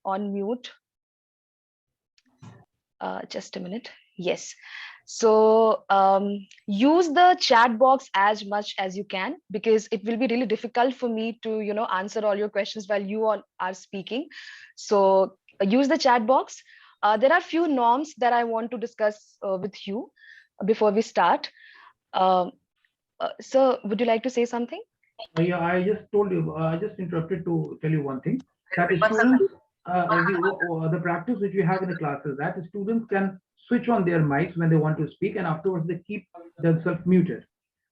on mute. Just a minute. Yes. So use the chat box as much as you can, because it will be really difficult for me to, answer all your questions while you all are speaking. So use the chat box. There are few norms that I want to discuss with you before we start. Sir, would you like to say something? Yeah, I just told you, I just interrupted to tell you one thing, that students, the practice which we have in the classes, that students can switch on their mics when they want to speak, and afterwards they keep themselves muted.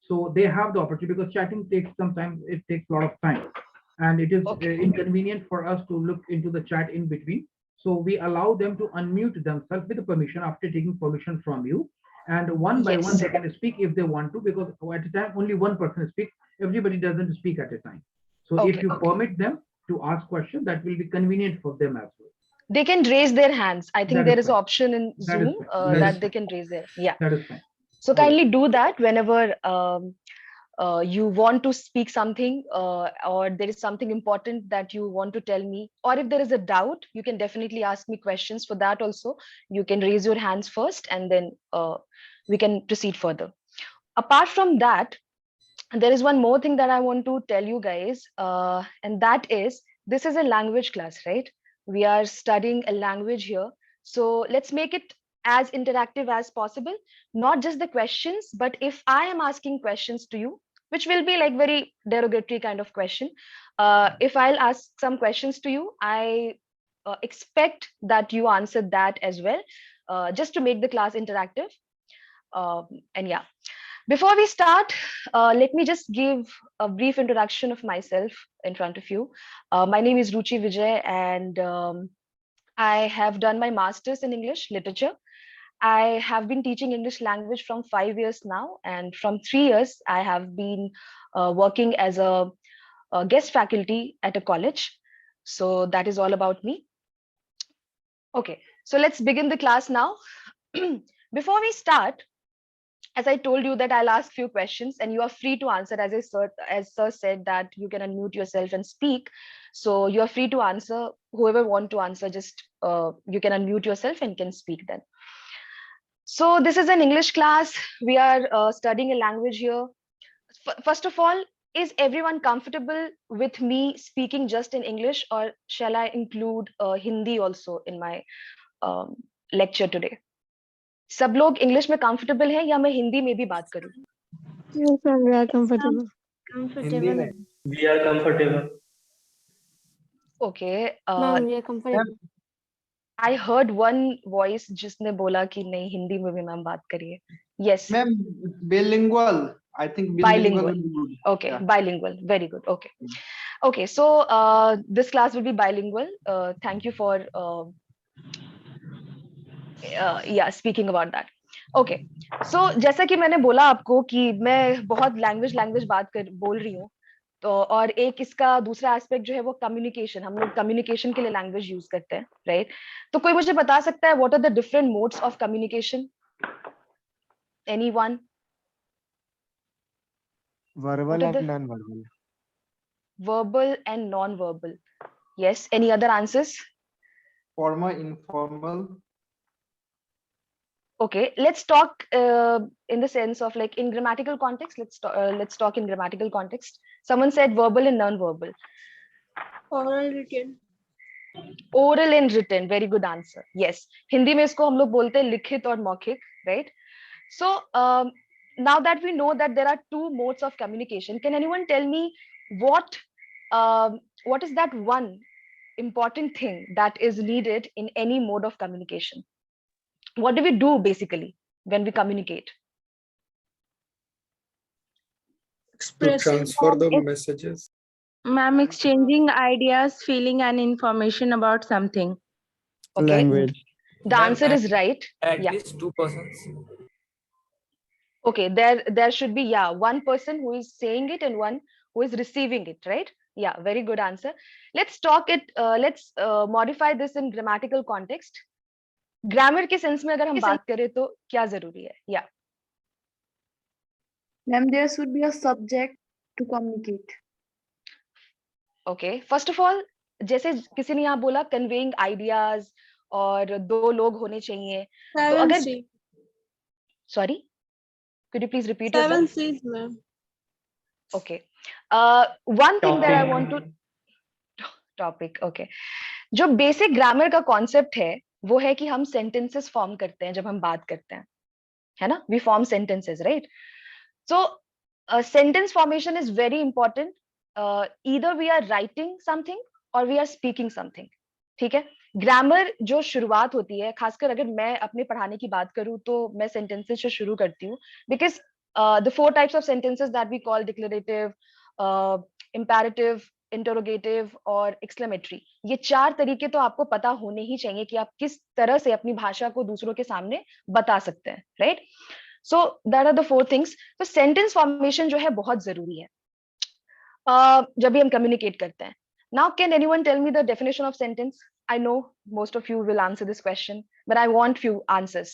So they have the opportunity, because chatting takes sometimes, it takes a lot of time, and it is inconvenient for us to look into the chat in between. So we allow them to unmute themselves with the permission, after taking permission from you. And one by one, they can speak if they want to, because at a time only one person speaks. Everybody doesn't speak at a time. So if you permit them to ask questions, that will be convenient for them as well. They can raise their hands. I think That there is is an fine. option in That is Zoom fine. that they can raise their, yeah. That is fine. So All right. kindly do that whenever you want to speak something, or there is something important that you want to tell me, or if there is a doubt, you can definitely ask me questions. For that also, you can raise your hands first, and then we can proceed further. Apart from that, there is one more thing that I want to tell you guys, and that is, this is a language class, right? We are studying a language here. So let's make it as interactive as possible. Not just the questions, but if I am asking questions to you, which will be like very derogatory kind of question. If I'll ask some questions to you, I expect that you answer that as well, just to make the class interactive. And yeah. Before we start, let me just give a brief introduction of myself in front of you. My name is Ruchi Vijay, and I have done my master's in English literature. I have been teaching English language from 5 years now, and from 3 years, I have been working as a guest faculty at a college. So that is all about me. Okay, so let's begin the class now. Before we start, as I told you that I'll ask few questions and you are free to answer. As sir said that you can unmute yourself and speak. So you are free to answer. Whoever want to answer, just you can unmute yourself and can speak then. So this is an English class. We are studying a language here. First of all, is everyone comfortable with me speaking just in English, or shall I include Hindi also in my lecture today? सब लोग English में comfortable है या मैं हिंदी में भी बात करूं? Yes, sir, we are comfortable. Comfortable. We are comfortable. Okay. Ma'am, we are comfortable. I heard one voice जिसने बोला कि नहीं हिंदी में भी मैम बात करिए. Yes. Ma'am, bilingual. I think Bilingual. will be good. Okay, Yeah. bilingual. Very good. Okay. Okay, so this class will be bilingual. Thank you for yeah, speaking about that. Okay. So जैसा कि मैंने बोला आपको कि मैं बहुत language बोल रही हूँ, तो और एक इसका दूसरा एस्पेक्ट जो है वो कम्युनिकेशन. हम लोग कम्युनिकेशन के लिए लैंग्वेज यूज करते हैं, राइट? तो कोई मुझे बता सकता है what are the different modes of communication? Anyone? Verbal and non-verbal. Verbal and non-verbal. Yes. Any other answers? Formal, informal. Okay, let's talk in the sense of like in grammatical context. Let's talk in grammatical context. Someone said verbal and non-verbal. Oral written. Oral and written. Very good answer. Yes. Hindi में इसको हम लोग बोलते हैं लिखित और मौखिक, right? So now that we know that there are two modes of communication, can anyone tell me what is that one important thing that is needed in any mode of communication? What do we do basically when we communicate? To transfer the messages. Ma'am, exchanging ideas, feeling, and information about something. Okay. Language. The answer is right. At Yeah. least 2 persons. Okay, there should be, yeah, one person who is saying it and one who is receiving it, right? Yeah, very good answer. Let's talk it. Let's modify this in grammatical context. Grammar के sense में अगर हम बात करें तो क्या जरूरी है? Yeah. Ma'am, there should be a subject to communicate. Okay. First of all, जैसे किसी ने यहाँ बोला कन्वेइंग आइडियाज और 2 लोग होने चाहिए, तो 7 अगर C. Sorry, could you please repeat 7 yourself? C's, ma'am. Okay. One thing that I want to topic, okay. जो बेसिक ग्रामर का कॉन्सेप्ट है वो है कि हम सेंटेंसेस फॉर्म करते हैं जब हम बात करते हैं, है ना? We form sentences, right? So sentence formation is very important. Either we are writing something और वी आर स्पीकिंग समथिंग. ठीक है, ग्रामर जो शुरुआत होती है, खासकर अगर मैं अपने पढ़ाने की बात करूं तो मैं सेंटेंसेस से शुरू करती हूँ, because the 4 types of sentences that we call declarative, imperative, interrogative और एक्सक्लेमेटरी, ये 4 तरीके तो आपको पता होने ही चाहिए कि आप किस तरह से अपनी भाषा को दूसरों के सामने बता सकते हैं, right? So that are the 4 things. तो सेंटेंस फॉर्मेशन जो है बहुत जरूरी है जब भी हम कम्युनिकेट करते हैं. Now can anyone tell me the definition of sentence? I know most of you will answer this question, but I want few answers.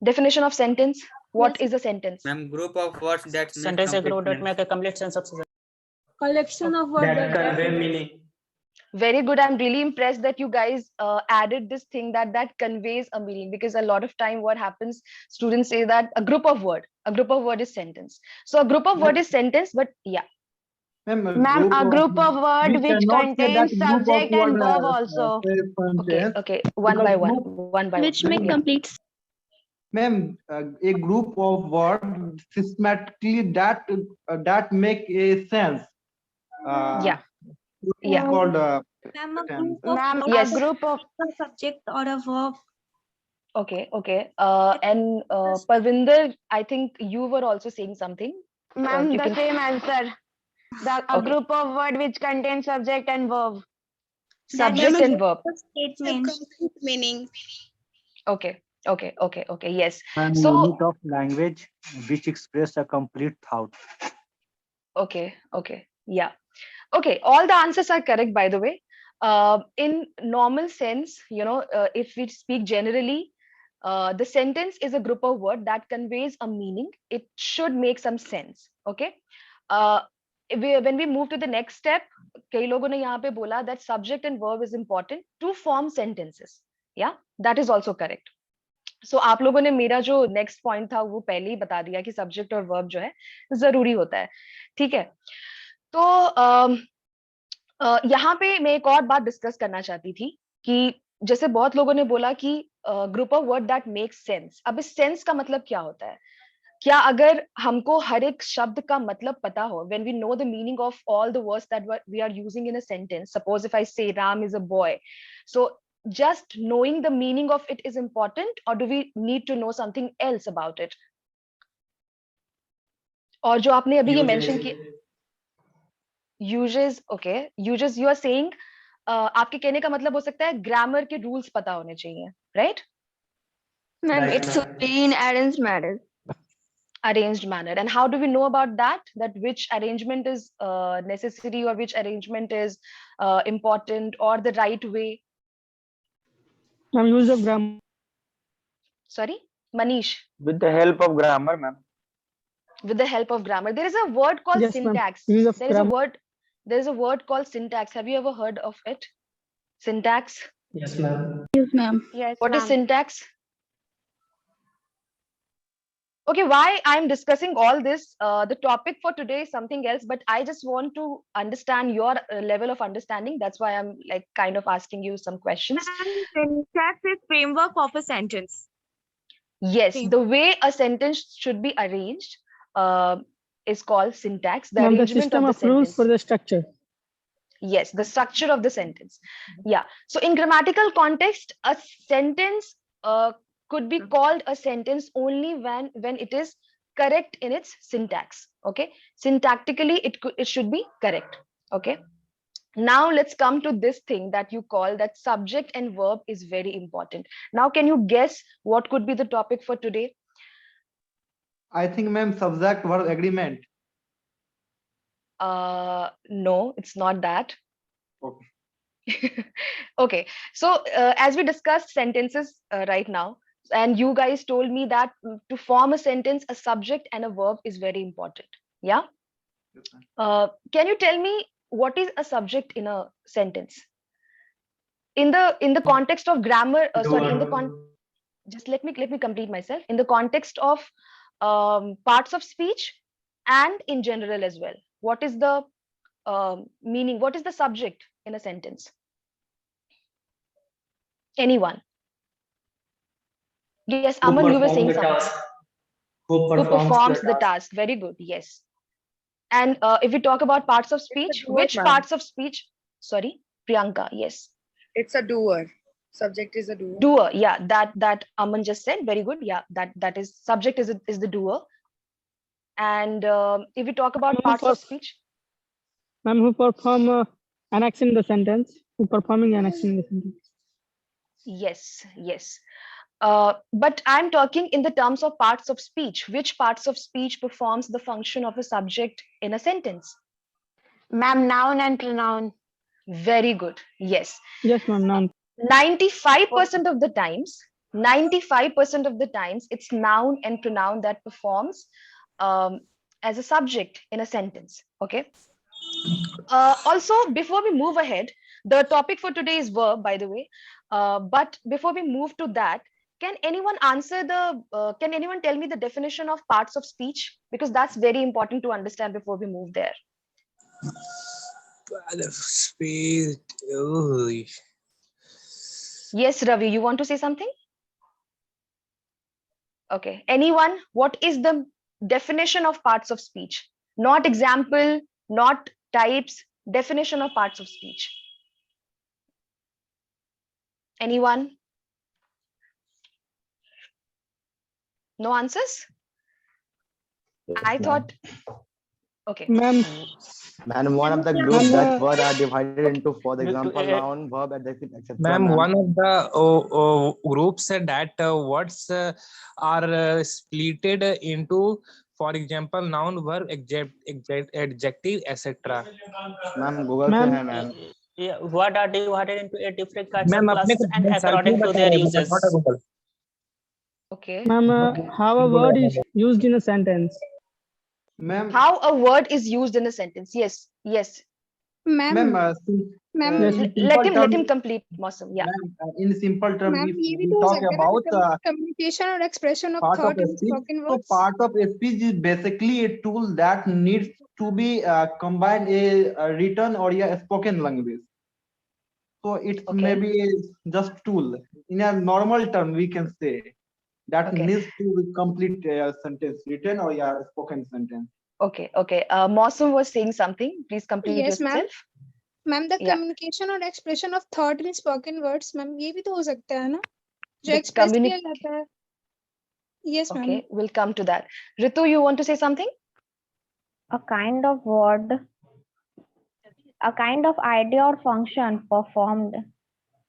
Definition of sentence. What Yes. is a sentence? Ma'am, group of words that Sentence make एक row that complete make a complete sense of sentence. Collection of words that convey that meaning. Very good. I'm really impressed that you guys added this thing that conveys a meaning, because a lot of time what happens, students say that a group of word is sentence. So a group of word is sentence, but yeah. Ma'am, a group of word which contains subject and verb also. Okay. One by one. which make Yeah. complete. Ma'am, a group of words systematically that make a sense. Yeah. Yeah. Called Ma'am, a sentence. group of Ma'am, words Yes. a group of a subject or a verb. Okay. And Parvinder, I think you were also saying something. ma'am, You the can. same answer. A Okay. group of word which contains subject and verb. Subject and verb. Statement. Meaning. Okay. Yes. An So unit of language which express a complete thought. okay. Yeah. Okay. All the answers are correct, by the way. In normal sense, if we speak generally, the sentence is a group of word that conveys a meaning. It should make some sense. Okay. When we move to the next step, कई लोगों ने यहाँ पे बोला that subject and verb is important to form sentences. Yeah, that is also correct. So आप लोगों ने मेरा जो next point था वो पहले ही बता दिया कि subject और verb जो है जरूरी होता है. ठीक है. तो यहाँ पे मैं एक और बात डिस्कस करना चाहती थी कि जैसे बहुत लोगों ने बोला कि group of word that make sense. अब इस सेंस का मतलब क्या होता है? क्या अगर हमको हर एक शब्द का मतलब पता हो, when we know the meaning of all the words that we are using in a sentence, suppose if I say Ram is a boy, so just knowing the meaning of it is important, or do we need to know something else about it? और जो आपने अभी ये mention किया uses, okay, uses you are saying आपके कहने का मतलब हो सकता है ग्रामर के रूल्स पता होने चाहिए, right? Ma'am, it's in arranged manner. Arranged manner. And how do we know about that which arrangement is necessary, or which arrangement is important, or the right way? Ma'am, use of grammar. Sorry, Manish. With the help of grammar, ma'am. With the help of grammar. There is a word called Yes, ma'am. syntax. Use of There is a grammar. word called syntax. Have you ever heard of it? Syntax. Yes, ma'am. Yes, ma'am. Yes, What is ma'am. syntax? Okay, why I'm discussing all this, the topic for today is something else, but I just want to understand your level of understanding. That's why I'm like kind of asking you some questions. Syntax is framework of a sentence. Yes, the way a sentence should be arranged is called syntax. The Ma'am, the arrangement system of the of rules sentence. for the structure. Yes, the structure of the sentence. Yeah. So in grammatical context, a sentence could be called a sentence only when it is correct in its syntax. Okay. Syntactically, it should be correct. Okay. Now let's come to this thing that you call that subject and verb is very important. Now, can you guess what could be the topic for today? I think, ma'am, subject verb agreement. No, it's not that. Okay. Okay, so as we discussed sentences right now, and you guys told me that to form a sentence, a subject and a verb is very important. Yeah. Yes, ma'am. Can you tell me what is a subject in a sentence? in the context of grammar, sorry, just let me complete myself. In the context of parts of speech and in general as well, what is the meaning, what is the subject in a sentence? Anyone? Yes, Aman, you were saying something. Who performs the task? Very good. Yes. And if we talk about parts of speech, doer, which ma'am. parts of speech? Sorry, Priyanka. Yes. It's a doer. Subject is a doer. Doer. Yeah, that Aman just said. Very good. Yeah, that is subject is the doer. And if we talk about parts of speech, Ma'am, who perform an action in the sentence? Who performing an action in the sentence? yes, yes. But I'm talking in the terms of parts of speech. Which parts of speech performs the function of a subject in a sentence? Ma'am, noun and pronoun. Very good. Yes. Yes, ma'am. Noun. 95% of the times, 95% of the times, it's noun and pronoun that performs as a subject in a sentence. Okay. Also, before we move ahead, the topic for today is verb, by the way. But before we move to that, can anyone answer can anyone tell me the definition of parts of speech? Because that's very important to understand before we move there. Speech. Yes, Ravi, you want to say something? Okay. Anyone? What is the definition of parts of speech? Not example, not types, definition of parts of speech. Anyone? No answers? I thought, okay. Ma'am, And one of the groups that word are divided into, for example, noun, verb, adjective, etc. Ma'am, one of the groups that words are splitted into, for example, noun, verb, adjective, etc. Ma'am, Google से Ma'am. है ma'am. Yeah, what are divided into a different kinds Ma'am, of अपने classes and को according to their uses. Okay. Ma'am, how a word is used in a sentence? Ma'am, How a word is used in a sentence. Yes, yes. Ma'am, Yes, Let him complete, Mausam. Yeah. in simple term, ma'am if ये भी we तो हो talk सकता है ना about communication or expression of part of thought in speech, spoken so words. part of speech is basically a tool that needs to be combined a written or a spoken language. So it's Okay. maybe just tool. In a normal term, we can say that Okay. needs to complete a sentence, written or a spoken sentence. Okay, okay. Mausam was saying something. Please complete Yes, ma'am. yourself. Ma'am the Yeah. Communication और expression of thought in spoken words ma'am ये भी तो हो सकता है ना जो The express किया जाता है yes ma'am Okay, we'll come to that. Ritu, you want to say something? A kind of word, a kind of idea or function performed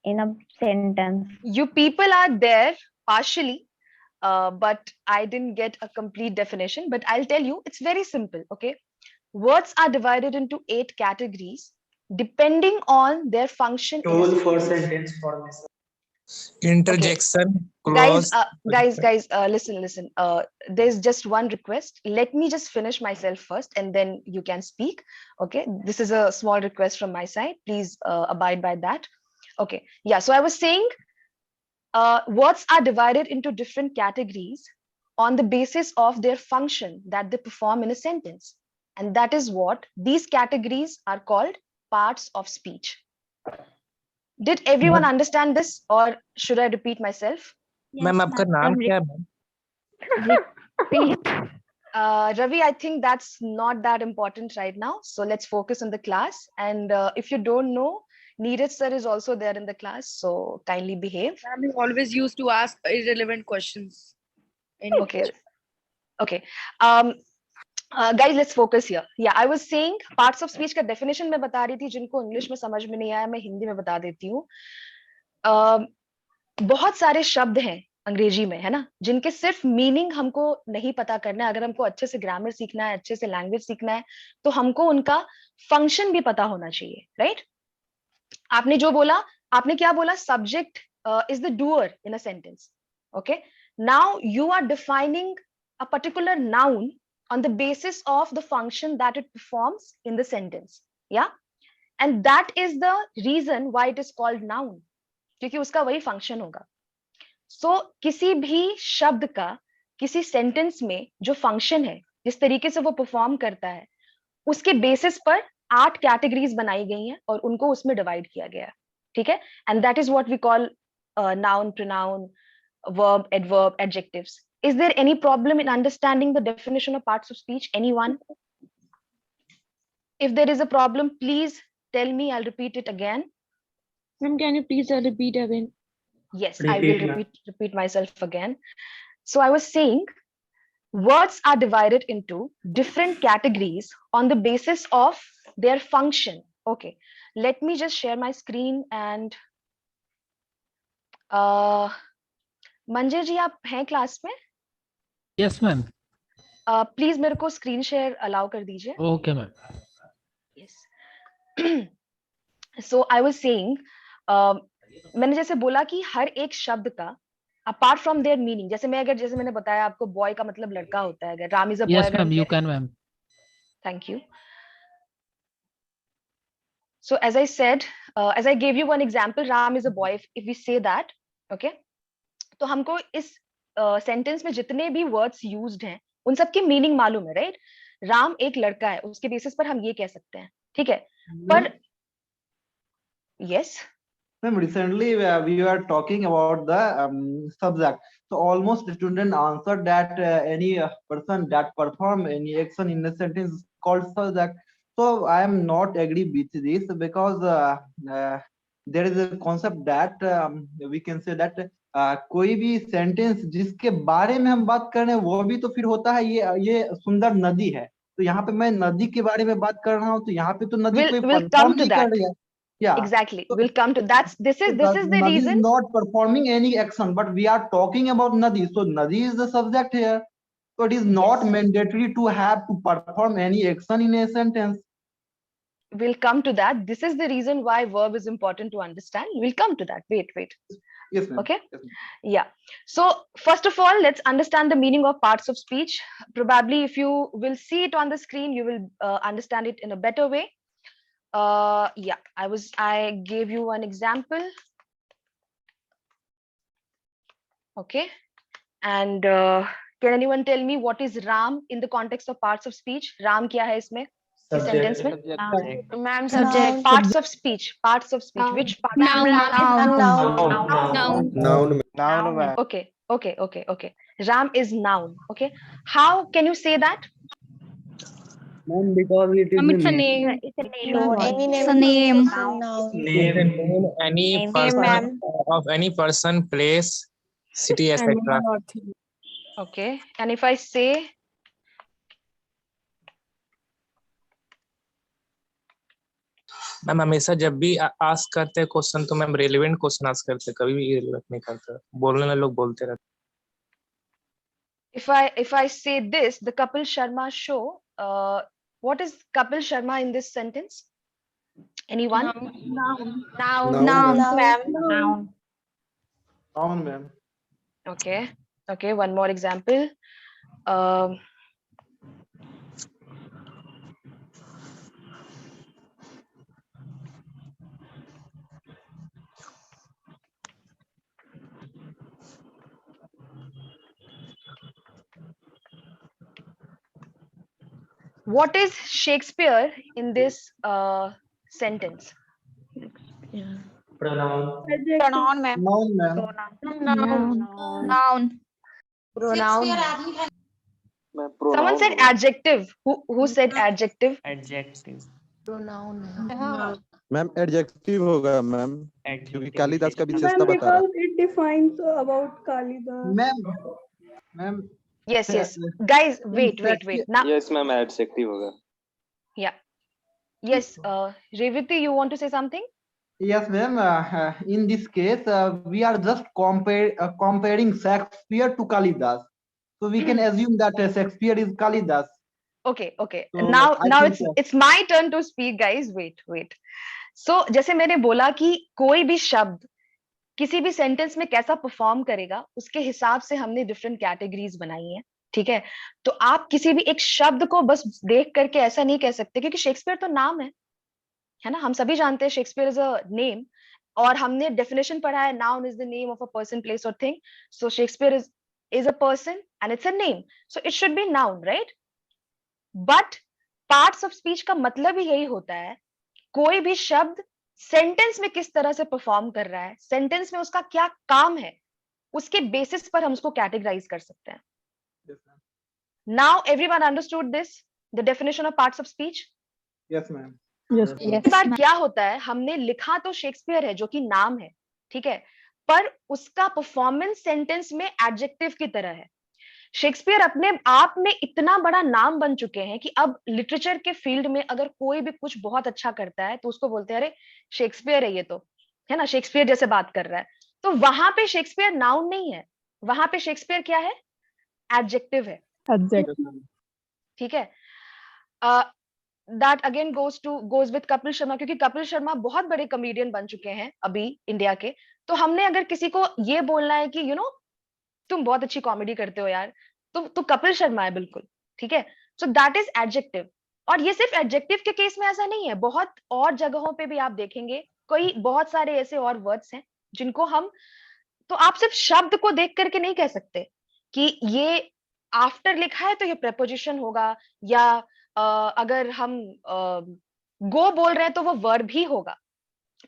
in a sentence. You people are there partially, but I didn't get a complete definition. But I'll tell you, it's very simple. Okay. Words are divided into 8 categories depending on their function. Tool for sentence formation. Interjection, Guys, clause. listen. There's just one request. Let me just finish myself first, and then you can speak. Okay, this is a small request from my side. Please abide by that. Okay, yeah. So I was saying, words are divided into different categories on the basis of their function that they perform in a sentence, and that is what these categories are called: parts of speech. Did everyone understand this, or should I repeat myself? Ma'am आपका नाम क्या है ma'am? Ravi, I think that's not that important right now. So let's focus on the class. And if you don't know, Neeraj sir is also there in the class. So kindly behave. We always used to ask irrelevant questions. Okay. Okay. Guys, let's focus here. Yeah, I was saying parts of speech का definition मैं बता रही थी, जिनको English में समझ में नहीं आया मैं हिंदी में बता देती हूँ. बहुत सारे शब्द हैं अंग्रेजी में, है ना, जिनके सिर्फ मीनिंग हमको नहीं पता करना है. अगर हमको अच्छे से ग्रामर सीखना है, अच्छे से लैंग्वेज सीखना है, तो हमको उनका फंक्शन भी पता होना चाहिए, राइट? आपने जो बोला, आपने क्या बोला? Subject is the doer in a sentence. Okay, now you are defining a particular noun on the basis of the function that it performs in the sentence. Yeah, and that is the reason why it is called noun. क्योंकि उसका वही function होगा। सो किसी भी शब्द का किसी sentence में जो फंक्शन है, जिस तरीके से वो परफॉर्म करता है, उसके बेसिस पर 8 कैटेगरीज बनाई गई हैं और उनको उसमें डिवाइड किया गया है, ठीक है। And that is what we call noun, pronoun, verb, adverb, adjectives. Is there any problem in understanding the definition of parts of speech? Anyone? If there is a problem, please tell me. I'll repeat it again. Ma'am, can you please repeat again? Yes, I will repeat myself again. So I was saying, words are divided into different categories on the basis of their function. Okay, let me just share my screen and मंजर जी, आप हैं class में? Yes ma'am. Please मेरे को screen share allow कर दीजिए। Okay ma'am. Yes. So I was saying, मैंने जैसे बोला कि हर एक शब्द का अपार्ट फ्रॉम देयर मीनिंग, जैसे मैंने बताया आपको, बॉय का मतलब लड़का होता है, अगर Ram is a boy. Yes ma'am, you can ma'am. Thank you. So as I said, as I gave you one example, Ram is a boy. If we say that, okay, तो हमको इस सेंटेंस में जितने भी वर्ड्स यूज्ड हैं उन सब की मीनिंग मालूम है, राइट? राम एक लड़का है, उसके बेसिस पर हम ये कह सकते हैं, ठीक है। पर yes Ma'am, recently we were talking about the subject. So almost the student answered that any person that perform any action in a sentence is called subject. So I am not agree with this because there is a concept that we can say that कोई भी sentence जिसके बारे में हम बात कर रहे हैं वो भी तो फिर होता है। ये सुंदर नदी है, तो यहाँ पे मैं नदी के बारे में बात कर रहा हूँ, तो यहाँ पे तो नदी कोई परफॉर्म नहीं कर रही है। Yeah, exactly. We'll come to that. This is the Nadi reason. is not performing any action, but we are talking about Nadi. So Nadi is the subject here. So it is not mandatory to have to perform any action in a sentence. We'll come to that. This is the reason why verb is important to understand. We'll come to that. Wait. Yes, ma'am. Okay. Yes, ma'am. Yeah. So first of all, let's understand the meaning of parts of speech. Probably if you will see it on the screen, you will understand it in a better way. Yeah, I gave you one example. Okay. And can anyone tell me what is Ram in the context of parts of speech? Ram क्या है इसमें? इस sentence में? Ma'am, subject. Parts of speech. Which part? Noun, ma'am. Okay. Ram is noun. Okay. How can you say that? Ma'am, because it is It's a name. name. It's a name. It's a name. Name any person of any person, place, city, etc. Okay. And if I say ma'am हमेशा जब भी ask करते हैं question तो ma'am relevant question ask करते हैं, कभी भी इररिलेवेंट नहीं करते। बोलने वाले लोग बोलते रहते। if I say this, the Kapil Sharma show, what is Kapil Sharma in this sentence? Anyone? Noun, Noun, ma'am. Okay, one more example. What is Shakespeare in this sentence? Pronoun. ma'am. Noun, ma'am. Noun. Someone said adjective. Who said adjective? Adjective. Ma'am adjective होगा ma'am, क्योंकि कालिदास का विशेषता बता रहा है। It defines about Kalidas. Ma'am. Yes. Guys, wait. Now. Yes, ma'am, adjective होगा. Yeah. Yes. Revati, you want to say something? Yes, ma'am. In this case, we are just comparing Shakespeare to Kalidas. So we can assume that Shakespeare is Kalidas. Okay. So now I think it's my turn to speak, guys. Wait. So जैसे मैंने बोला कि कोई भी शब्द किसी भी sentence में कैसा परफॉर्म करेगा उसके हिसाब से हमने डिफरेंट कैटेगरीज बनाई हैं, ठीक है। तो आप किसी भी एक शब्द को बस देख करके ऐसा नहीं कह सकते, क्योंकि शेक्सपियर तो नाम है ना, हम सभी जानते हैं शेक्सपियर इज अ नेम। और हमने डेफिनेशन पढ़ा है, noun is the name of a person, place और thing. So Shakespeare is a person and it's a name, so it should be noun, right? But parts of speech का मतलब ही यही होता है, कोई भी शब्द सेंटेंस में किस तरह से परफॉर्म कर रहा है, सेंटेंस में उसका क्या काम है, उसके बेसिस पर हम उसको कैटेगराइज कर सकते हैं. Now everyone understood this, the definition of parts of speech? Yes, ma'am. Yes. इस बार क्या होता है, हमने लिखा तो शेक्सपियर है जो कि नाम है, ठीक है, पर उसका परफॉर्मेंस सेंटेंस में एडजेक्टिव की तरह है. शेक्सपियर अपने आप में इतना बड़ा नाम बन चुके हैं कि अब लिटरेचर के फील्ड में अगर कोई भी कुछ बहुत अच्छा करता है तो उसको बोलते हैं अरे शेक्सपियर है ये तो, है ना, शेक्सपियर जैसे बात कर रहा है. तो वहां पे शेक्सपियर नाउन नहीं है, वहां पे शेक्सपियर क्या है, एडजेक्टिव है. ठीक है. That again goes with Kapil Sharma, क्योंकि कपिल शर्मा बहुत बड़े कॉमेडियन बन चुके हैं अभी इंडिया के. तो हमने अगर किसी को ये बोलना है कि तुम बहुत अच्छी कॉमेडी करते हो यार, तो कपिल शर्मा है बिल्कुल, ठीक है. So that is adjective. और ये सिर्फ एडजेक्टिव के केस में ऐसा नहीं है, बहुत और जगहों पे भी आप देखेंगे, कोई बहुत सारे ऐसे और वर्ड्स हैं जिनको हम, तो आप सिर्फ शब्द को देख करके नहीं कह सकते कि ये आफ्टर लिखा है तो ये प्रेपोजिशन होगा, या अगर हम गो बोल रहे हैं तो वो वर्ब ही होगा.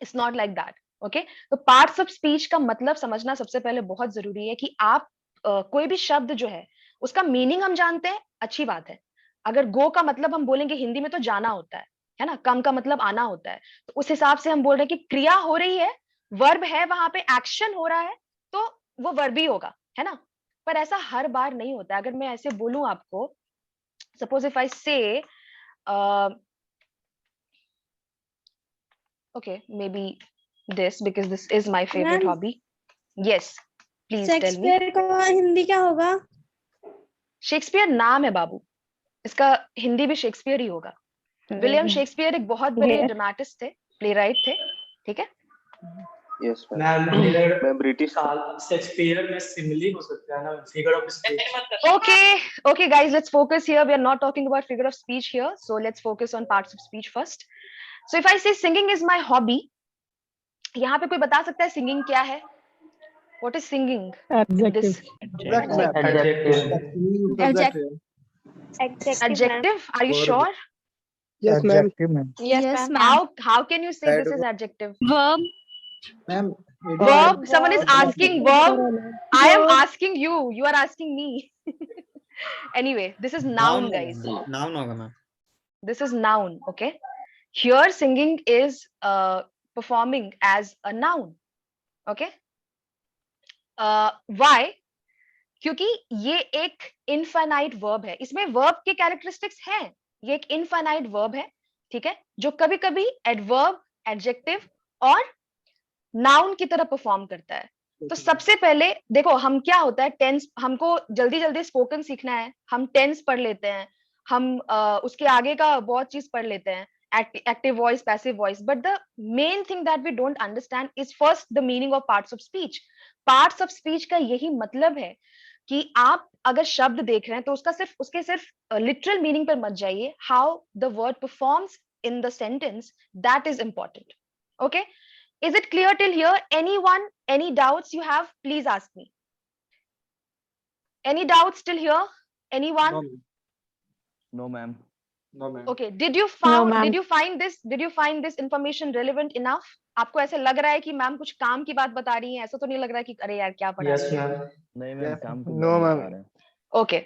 It's not like that. Okay. तो पार्ट्स ऑफ स्पीच का मतलब समझना सबसे पहले बहुत जरूरी है कि आप कोई भी शब्द जो है उसका मीनिंग हम जानते हैं, अच्छी बात है. अगर गो का मतलब हम बोलेंगे हिंदी में तो जाना होता है ना, कम का मतलब आना होता है, तो उस हिसाब से हम बोल रहे हैं कि क्रिया हो रही है, वर्ब है, वहां पे एक्शन हो रहा है, तो वो वर्ब ही होगा, है ना. पर ऐसा हर बार नहीं होता. अगर मैं ऐसे बोलूं आपको, सपोज इफ आई से okay, maybe this, because this is my favorite Ma'am, hobby. Yes, please tell me. Shakespeare का हिंदी क्या होगा? शेक्सपियर नाम है बाबू, इसका हिंदी भी शेक्सपियर ही होगा. विलियम शेक्सपियर एक बहुत बड़े ड्रामेटिस्ट थे, प्लेराइट थे, ठीक है. Yes, मैम मैं ब्रिटिश शेक्सपियर में सिमिली हो सकता है ना, figure of speech. Okay guys, let's focus here. We are not talking about figure of speech here, so let's focus on parts of speech first. So if I say singing is my hobby, यहाँ पे कोई बता सकता है singing क्या है? What is singing? Adjective. Adjective. Are you sure? Yes, ma'am. Yes, ma'am. How can you say this is adjective? Verb. Ma'am, Verb. Someone is asking verb. I am asking you. You are asking me. Anyway, this is noun, guys. Noun होगा ma'am. This is noun. Okay. Here, singing is performing as a noun. Okay. Why? क्योंकि ये एक infinite verb है, इसमें verb के characteristics हैं. ये एक इनफाइनाइट वर्ब है, ठीक है, जो कभी कभी एडवर्ब, एडजेक्टिव और नाउन की तरह परफॉर्म करता है. तो सबसे पहले देखो, हम क्या होता है, टेंस, हमको जल्दी जल्दी स्पोकन सीखना है, हम टेंस पढ़ लेते हैं, हम उसके आगे का बहुत चीज पढ़ लेते हैं, active voice, passive voice, but the main thing that we don't understand is first the meaning of parts of speech. Parts of speech का यही मतलब है कि आप अगर शब्द देख रहे हैं तो उसके सिर्फ literal meaning पर मत जाइए. How the word performs in the sentence, that is important. Okay, is it clear till here? Anyone, any doubts you have, please ask me. Any doubts till here? Anyone? No, ma'am. No, ma'am. Okay, did you find this information relevant enough? आपको ऐसे लग रहा है कि ma'am कुछ काम की बात बता रही हैं, ऐसा तो नहीं लग रहा है कि अरे यार क्या पढ़ा रही है? नहीं मैम, काम को No, बता ma'am. रहे हैं. Okay,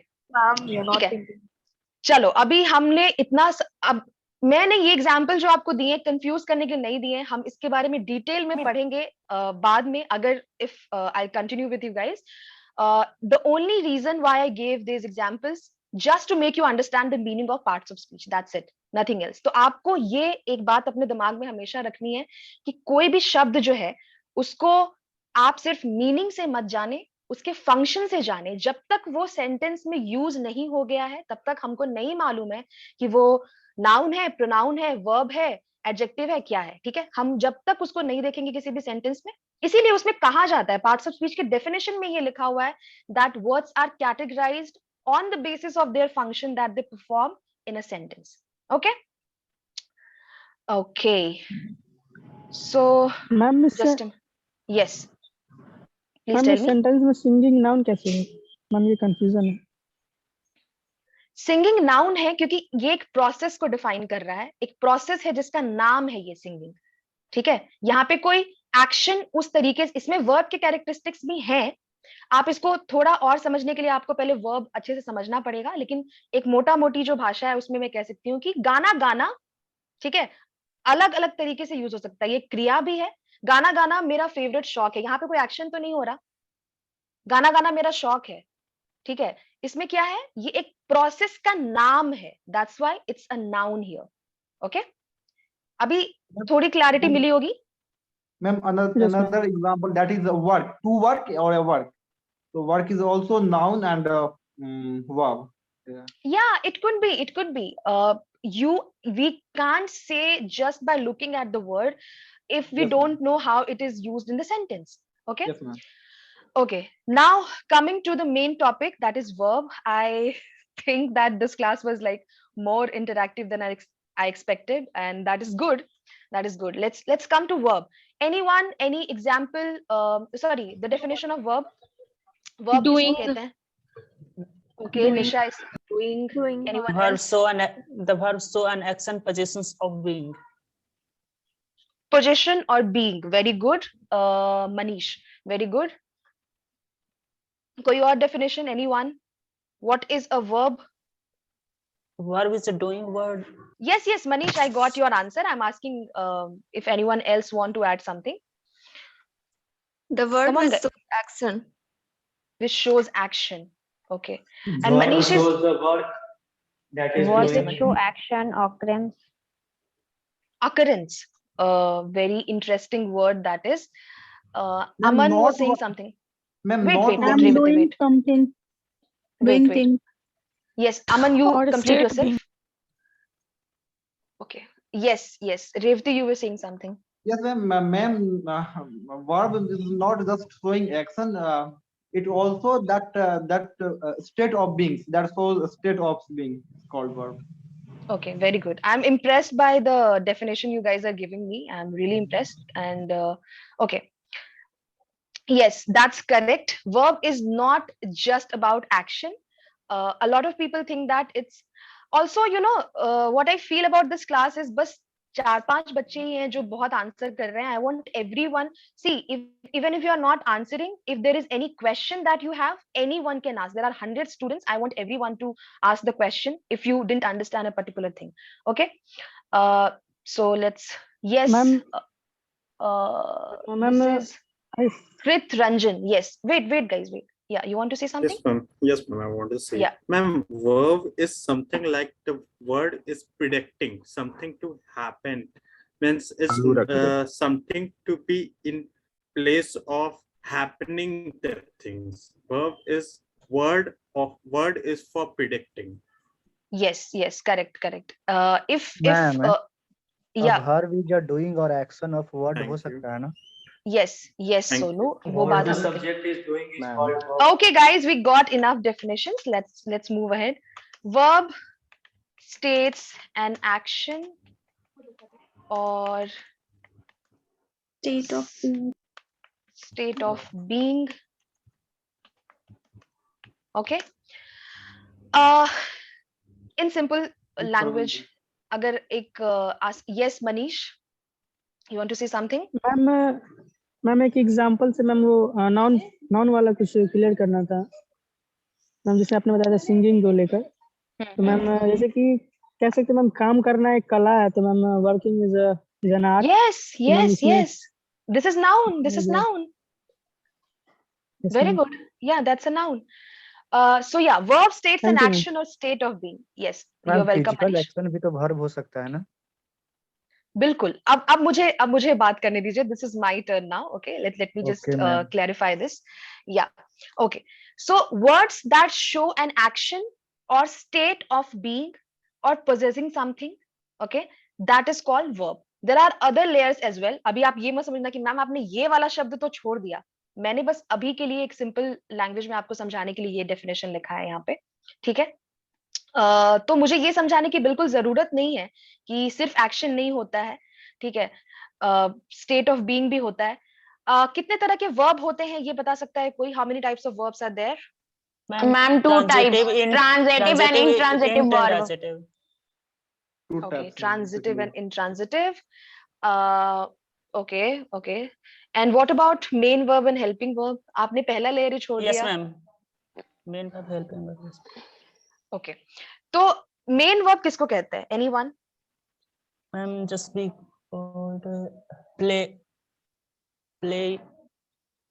ठीक है. चलो, अभी हमने इतना अब मैंने ये एग्जाम्पल जो आपको दिए कंफ्यूज करने के लिए नहीं दिए, हम इसके बारे में डिटेल में पढ़ेंगे बाद में, अगर if I continue with you guys. The only reason why I gave these examples just to make you understand the meaning of parts of speech, that's it, nothing else. तो आपको ये एक बात अपने दिमाग में हमेशा रखनी है कि कोई भी शब्द जो है उसको आप सिर्फ मीनिंग से मत जाने, उसके फंक्शन से जाने. जब तक वो सेंटेंस में यूज नहीं हो गया है तब तक हमको नहीं मालूम है कि वो नाउन है, प्रोनाउन है, वर्ब है, एडजेक्टिव है, क्या है. ठीक है, हम जब तक उसको नहीं देखेंगे किसी भी सेंटेंस में, इसीलिए उसमें कहा जाता है, पार्ट्स ऑफ स्पीच के डेफिनेशन में ये लिखा हुआ है that words are categorised on the basis of their function that they perform in a sentence. Okay. So ma'am just yes, please ma'am tell इस me. सेंटेंस में सिंगिंग नाउन कैसे है? मैम ये कंफ्यूजन है। सिंगिंग नाउन है क्योंकि ये एक प्रोसेस को डिफाइन कर रहा है, एक प्रोसेस है जिसका नाम है ये सिंगिंग, ठीक है। यहाँ पे कोई एक्शन उस तरीके से, इसमें वर्ब के कैरेक्टरिस्टिक्स भी हैं। आप इसको थोड़ा और समझने के लिए आपको पहले वर्ब अच्छे से समझना पड़ेगा, लेकिन एक मोटा मोटी जो भाषा है उसमें मैं कह सकती हूँ कि गाना गाना, ठीक है, अलग अलग तरीके से यूज हो सकता है। ये क्रिया भी है। गाना गाना मेरा फेवरेट शौक है, यहाँ पे कोई एक्शन तो नहीं हो रहा, गाना गाना मेरा शौक है, ठीक है। इसमें क्या है, ये एक प्रोसेस का नाम है, that's why it's a noun here. Okay, अभी थोड़ी क्लैरिटी मिली होगी। Ma'am, another example, that is a work, to work or a work. So work is also noun and verb. Yeah, it could be, it could be. We can't say just by looking at the word if we Yes, don't know how it is used in the sentence. Okay. Yes, ma'am. Okay, now coming to the main topic, that is verb. I think that this class was like more interactive than I expected, and that is good. That is good. Let's come to verb. Anyone, any example? Sorry, the definition of verb. Verb Doing. किसको कहते हैं? Okay, Doing. Nisha is doing. Anyone else? The verb show an action positions of being. Position or being. Very good. Manish, very good. कोई और definition? Anyone? What is a verb? Verb is a doing word. Yes, yes, Manish, I got your answer. I'm asking if anyone else want to add something. The word Come on, which shows action. Which shows action. Okay. And Verb Manish is shows the work that is what doing. Which show action, occurrence. occurrence. Very interesting word that is. Ma'am, Aman not was saying what- something. Ma'am, Wait, not wait, what- wait, Revati, doing wait. something. Wait, Doing wait. things. Yes, Aman, you Or complete state yourself. being. Okay. Yes, yes. Revati, you were saying something. Yes, ma'am. Verb is not just showing action. It also that state of beings. That shows state of being called verb. Okay, very good. I'm impressed by the definition you guys are giving me. I'm really impressed. And okay. Yes, that's correct. Verb is not just about action. A lot of people think that it's also, what I feel about this class is बस 4-5 बच्चे ही हैं जो बहुत answer कर रहे हैं. I want everyone. See, even if you are not answering, if there is any question that you have, anyone can ask. There are 100 students. I want everyone to ask the question if you didn't understand a particular thing. Okay. So let's. Yes. Ma'am. This is Krit Ranjan. Yes. Wait, guys. Wait. Yeah, you want to say something? Yes, ma'am. Yes, ma'am. I want to say. Yeah. Ma'am, verb is something like the word is predicting something to happen. Means it's something to be in place of happening the things. Verb is word is for predicting. Yes, yes, correct. If Ma'am, yeah. हर भी जो doing और action of word हो सकता है ना? Yes, Sonu. वो बात The हम subject is doing is called verb. Okay, guys, we got enough definitions. Let's move ahead. Verb states an action or state of being. Okay. In simple language, अगर एक yes, Manish, you want to say something? Ma'am एक example से ma'am वो noun वाला कुछ clear करना था ma'am, जैसे आपने बताया था सिंगिंग को लेकर, तो मैम जैसे कि कह सकते मैम काम करना एक कला है, तो ma'am working is an art. Yes. This is noun. Very good. Yeah, that's a noun. So yeah, verb states an action or state of being. Yes, you're welcome. Physical action भी तो verb हो सकता है ना? बिल्कुल. अब मुझे बात करने दीजिए. This is my turn now. Okay, let me just clarify this. Yeah. Okay. So words that show an action or state of being or possessing something, okay, that is called verb. There are other layers as well. अभी आप ये मत समझना कि ma'am आपने ये वाला शब्द तो छोड़ दिया. मैंने बस अभी के लिए एक सिंपल लैंग्वेज में आपको समझाने के लिए ये डेफिनेशन लिखा है यहाँ पे, ठीक है. तो मुझे ये समझाने की बिल्कुल जरूरत नहीं है कि सिर्फ एक्शन नहीं होता है, ठीक है. स्टेट ऑफ बीइंग भी होता है। कितने तरह के वर्ब होते हैं ये बता सकता है कोई? How many types of verbs are there? Ma'am, two types, transitive and intransitive verb. Intransitive. Okay, transitive and intransitive. Okay, okay. And what about main verb and helping verb? आपने पहला layer ही छोड़ Yes, दिया। ma'am. Main verb, helping verb. Yes. Okay. तो main verb किसको कहते हैं? Anyone? Ma'am, just be called play. Play.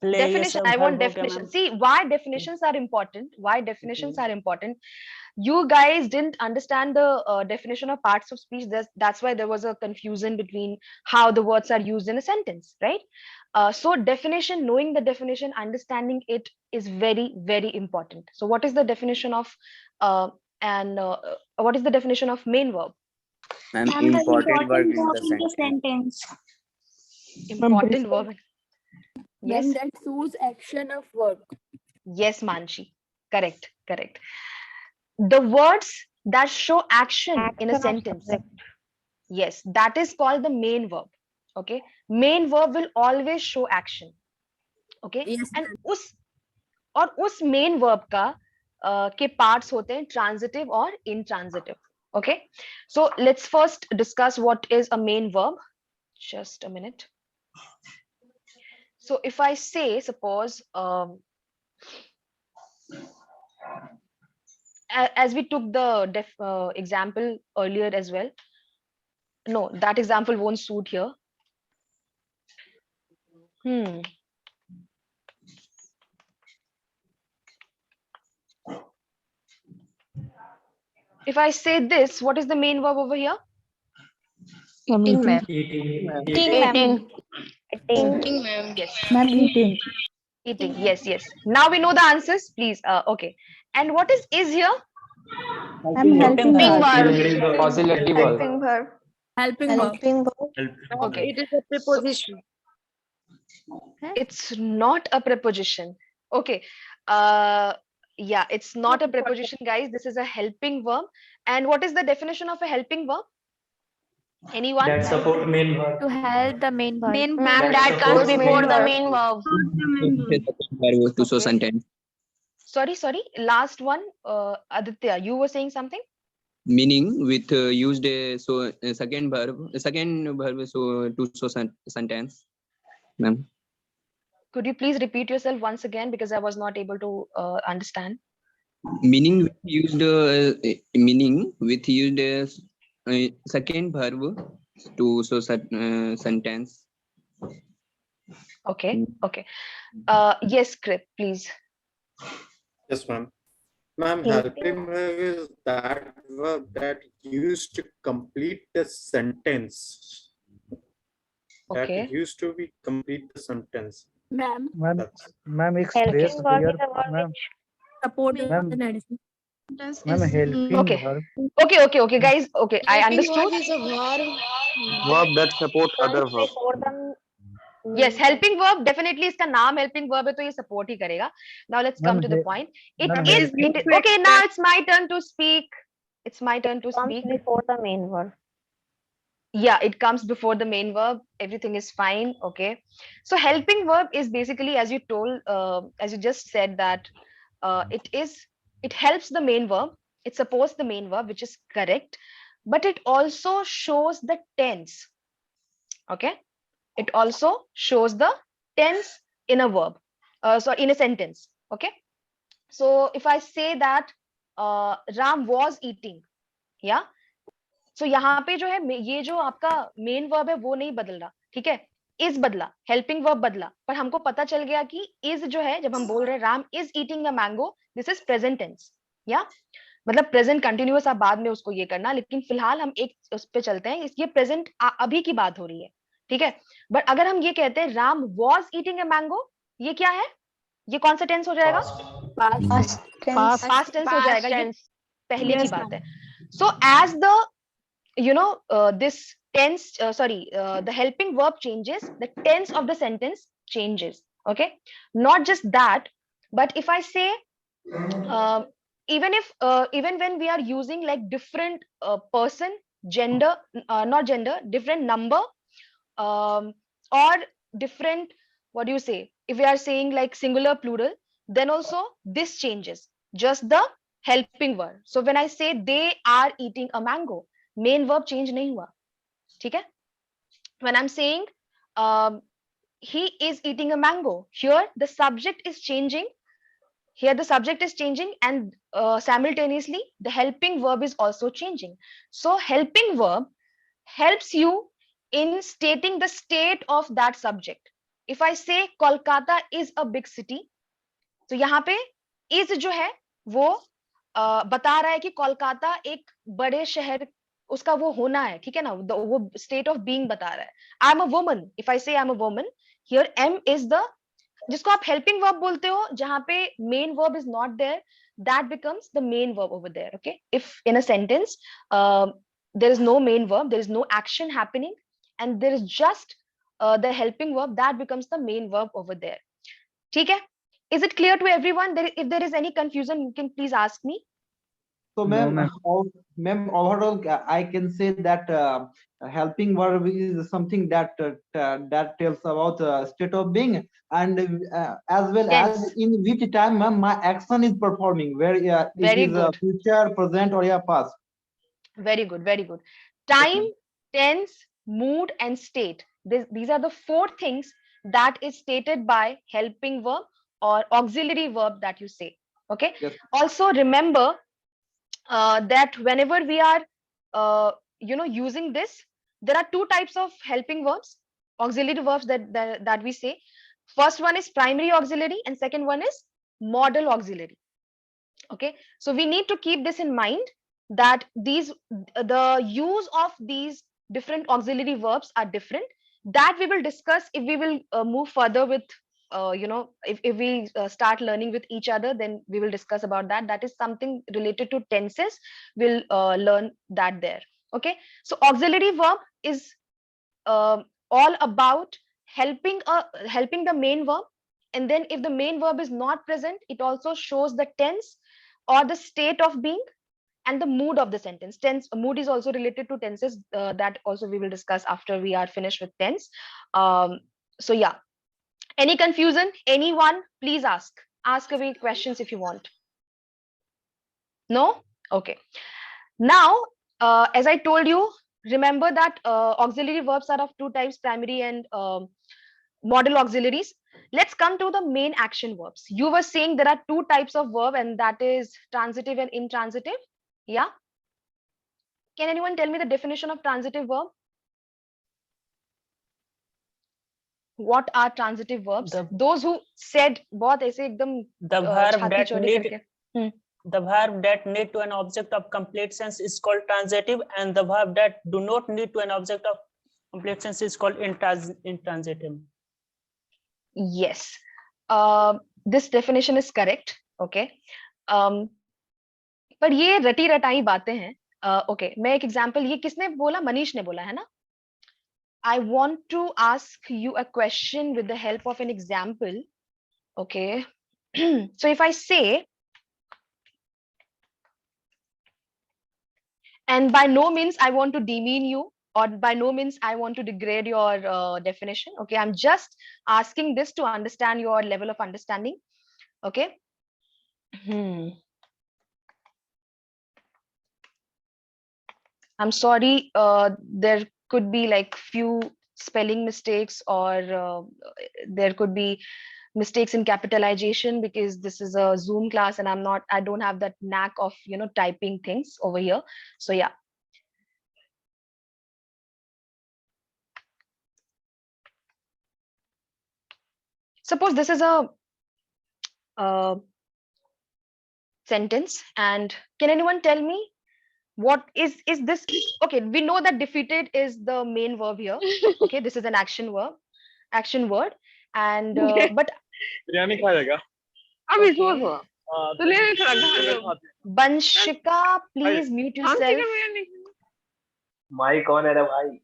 Play. Definition. I want definition. See why definitions are important. Why definitions are important. You guys didn't understand the definition of parts of speech. That's why there was a confusion between how the words are used in a sentence, right? So definition, knowing the definition, understanding it is very, very important. So what is the definition of what is the definition of main verb? Ma'am, important word in the sentence. Important verb. Yes. Then that shows action of work. Yes, Manshi. Correct, correct. The words that show action in a sentence. Yes, that is called the main verb. Okay. Main verb will always show action. Okay. Yes, and उस main verb का के parts होते हैं transitive और intransitive. Okay. So let's first discuss what is a main verb. Just a minute. So if I say, suppose, as we took the example earlier as well, no, that example won't suit here. If I say this, what is the main verb over here? Eating, ma'am. Eating, ma'am. Yes. Ma'am, eating. Eating. Yes, yes. Now we know the answers, please. Okay. And what is here? Helping verb. Causative verb. Helping verb. Okay. It is a preposition. It's not a preposition. Okay. Yeah, it's not a preposition, guys. This is a helping verb. And what is the definition of a helping verb? Anyone? That support main verb. To help the main verb. Ma'am, that comes before the main verb. To show sentence. Sorry. Last one, Aditya, you were saying something? Meaning with used second verb so to show sentence. Ma'am. Could you please repeat yourself once again, because I was not able to understand? Meaning used second verb to show sentence. Okay. Yes, Krip, please. Yes, ma'am. Ma'am, helping verb is that verb that used to complete the sentence. Okay. That used to be complete the sentence. Ma'am, एक phrase here, ma'am. support the Ma'am. medicine. Ma'am, helping Okay. verb. Okay, guys. Okay, I understood. Verb that support other verb. Yes, helping verb, definitely इसका नाम helping verb है तो ये support ही करेगा. Now let's come to the point. Okay, now it's my turn to speak. It's my turn to speak. Before the main verb. Yeah, it comes before the main verb. Everything is fine. Okay. So helping verb is basically, as you told, as you just said, that it helps the main verb. It supports the main verb, which is correct, but it also shows the tense. Okay. It also shows the tense in a verb. In a sentence. Okay. So if I say that Ram was eating, yeah. So यहाँ पे जो है ये जो आपका main verb है वो नहीं बदल रहा, ठीक है, इज बदला, हेल्पिंग वर्ब बदला, पर हमको पता चल गया कि इज जो है, जब हम बोल रहे हैं Ram is eating a mango, this is present tense, या मतलब प्रेजेंट कंटिन्यूअस, आप बाद में उसको ये करना, लेकिन फिलहाल हम एक उस पे चलते हैं, ये प्रेजेंट अभी की बात हो रही है, ठीक है. बट अगर हम ये कहते हैं Ram was eating a mango, ये क्या है, ये कौन सा टेंस हो जाएगा, पास्ट टेंस हो जाएगा, ये पहले की बात है. So as the this tense, the helping verb changes, the tense of the sentence changes. Okay, not just that, but if I say even when we are using like different person, gender, not gender, different number, or different, what do you say, if we are saying like singular plural, then also this changes, just the helping verb. So when I say they are eating a mango, main verb change nahi hua. ठीक है? When I'm saying he is eating a mango, here the subject is changing. Here the subject is changing, and simultaneously the helping verb is also changing. So helping verb helps you in stating the state of that subject. If I say Kolkata is a big city, तो यहाँ पे is जो है वो बता रहा है कि कोलकाता एक बड़े शहर, उसका वो होना है, ठीक है ना, वो स्टेट ऑफ बीइंग बता रहा है. I am a woman, if I say I am a woman, here am is the, जिसको आप हेल्पिंग वर्ब बोलते हो, जहां पे main verb is not there, that becomes the main verb over there. Okay, if in a sentence there is no main verb, there is no action happening, and there is just the helping verb, that becomes the main verb over there. ठीक है? Is it clear to everyone? If there is any confusion, you can please ask me. So, ma'am, overall, I can say that helping verb is something that that tells about state of being, and as well as in which time my action is performing, where it is future, present, or past. Very good, very good. Time, tense, mood, and state. These are the 4 things that is stated by helping verb or auxiliary verb that you say. Okay. Yes. Also remember that whenever we are using this, there are 2 types of helping verbs, auxiliary verbs that we say. First one is primary auxiliary, and second one is modal auxiliary. Okay, so we need to keep this in mind, that the use of these different auxiliary verbs are different. That we will discuss if we will move further with if we start learning with each other, then we will discuss about that. That is something related to tenses. We'll learn that there. Okay, so auxiliary verb is all about helping the main verb, and then if the main verb is not present, it also shows the tense or the state of being and the mood of the sentence. Mood is also related to tenses, that also we will discuss after we are finished with tense. So yeah, any confusion, anyone, please ask away questions if you want. No? Okay, now as I told you, remember that auxiliary verbs are of 2 types, primary and modal auxiliaries. Let's come to the main action verbs. You were saying there are 2 types of verb, and that is transitive and intransitive. Yeah, can anyone tell me the definition of transitive verb? What are transitive verbs? Those who said बहुत ऐसे एकदम the verb छाती that चौड़ी need करके. The verb that need to an object of complete sense is called transitive, and the verb that do not need to an object of complete sense is called intransitive. Yes, this definition is correct. Okay, पर ये रटी रटाई बातें हैं. Okay, मैं एक example, ये किसने बोला? मनीष ने बोला है ना? I want to ask you a question with the help of an example. Okay, so if I say, and by no means I want to demean you, or by no means I want to degrade your definition. Okay, I'm just asking this to understand your level of understanding. Okay. I'm sorry, there could be like few spelling mistakes, or there could be mistakes in capitalization, because this is a Zoom class and I don't have that knack of typing things over here. So yeah. Suppose this is a sentence, and can anyone tell me what is this? Okay, we know that defeated is the main verb here. Okay, this is an action word, and but biryani खाएगा अभी सोच तो ले खड़ा Banshika, please mute yourself. माई कौन है रे भाई?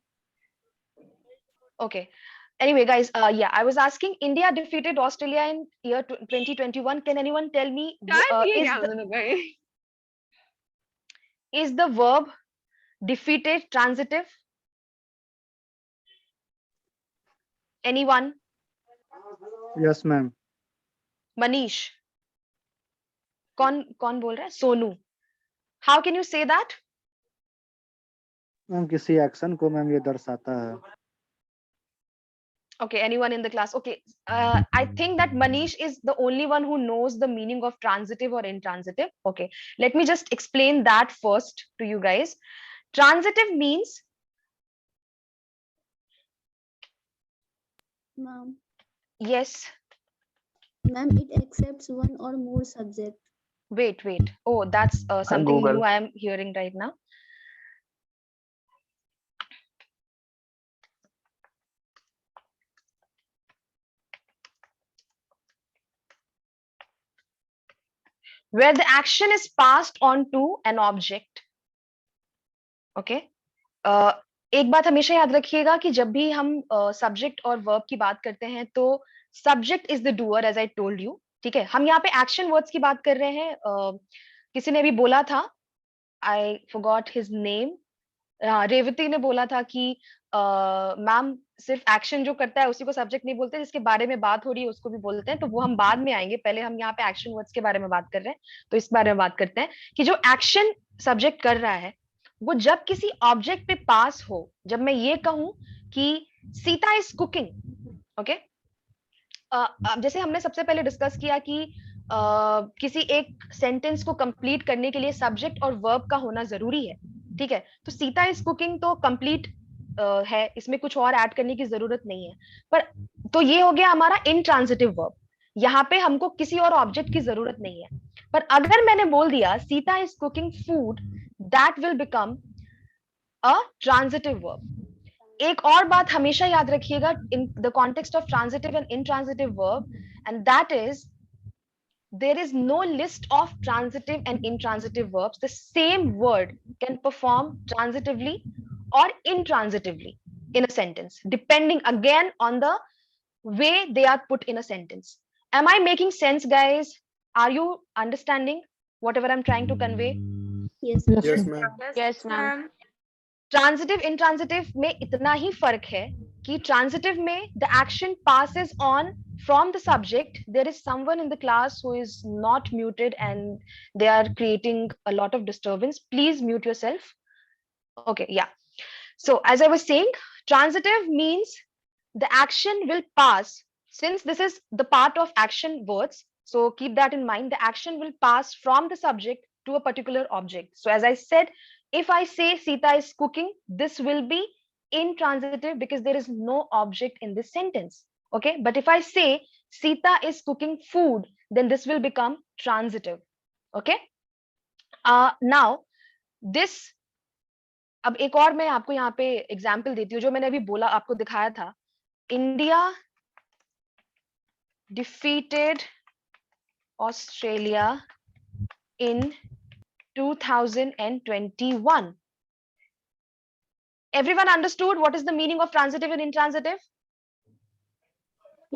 Okay, anyway guys, yeah, I was asking, India defeated Australia in year 2021. Can anyone tell me is the verb defeated transitive? Anyone? Yes, ma'am. Manish? कौन बोल रहा है? Sonu. How can you say that? Ma'am किसी action को ma'am ये दर्शाता है. Okay, anyone in the class? Okay, I think that Manish is the only one who knows the meaning of transitive or intransitive. Okay, let me just explain that first to you guys. Transitive means, Ma'am, yes, ma'am, it accepts one or more subject. wait. Oh, that's something Google. new I am hearing right now. Where the action is passed on to an object. Okay. एक बात हमेशा याद रखिएगा कि जब भी हम subject और वर्ब की बात करते हैं तो subject is the doer, as I told you. ठीक है, हम यहाँ पे एक्शन वर्ड्स की बात कर रहे हैं. किसी ने भी बोला था, I forgot his name, Revathi ने बोला था कि मैम सिर्फ एक्शन जो करता है उसी को सब्जेक्ट नहीं बोलते, जिसके बारे में बात हो रही है उसको भी बोलते हैं. तो वो हम बाद में आएंगे, पहले हम यहाँ पे एक्शन वर्ड्स के बारे में बात कर रहे हैं. तो इस बारे में बात करते हैं कि जो एक्शन सब्जेक्ट कर रहा है वो जब किसी ऑब्जेक्ट पे पास हो. जब मैं ये कहूं कि सीता इज कुकिंग, ओके, जैसे हमने सबसे पहले डिस्कस किया कि किसी एक सेंटेंस को कंप्लीट करने के लिए सब्जेक्ट और वर्ब का होना जरूरी है. ठीक है, तो सीता इज कुकिंग तो कंप्लीट है, इसमें कुछ और ऐड करने की जरूरत नहीं है. पर तो ये हो गया हमारा इंट्रांजिटिव वर्ब. यहाँ पे हमको किसी और ऑब्जेक्ट की जरूरत नहीं है. पर अगर मैंने बोल दिया Sita is cooking food, that will become a transitive verb. एक और बात हमेशा याद रखिएगा in the context of transitive and intransitive verb, and that is there is no list of transitive and intransitive verbs. The same word can perform transitively or intransitively in a sentence, depending again on the way they are put in a sentence. Am I making sense, guys? Are you understanding whatever I'm trying to convey? Yes. Yes, ma'am. Yes, ma'am. Transitive intransitive में इतना ही फर्क है कि transitive में the action passes on from the subject. There is someone in the class who is not muted and they are creating a lot of disturbance. Please mute yourself. Okay, yeah. So as I was saying, transitive means the action will pass. Since this is the part of action words, so keep that in mind. The action will pass from the subject to a particular object. So as I said, if I say Sita is cooking, this will be intransitive because there is no object in this sentence. Okay, but if I say Sita is cooking food, then this will become transitive. Okay. Now this, अब एक और मैं आपको यहाँ पे example देती हूँ. जो मैंने अभी बोला, आपको दिखाया था, India defeated Australia in 2021. Everyone understood what is the meaning of transitive and intransitive?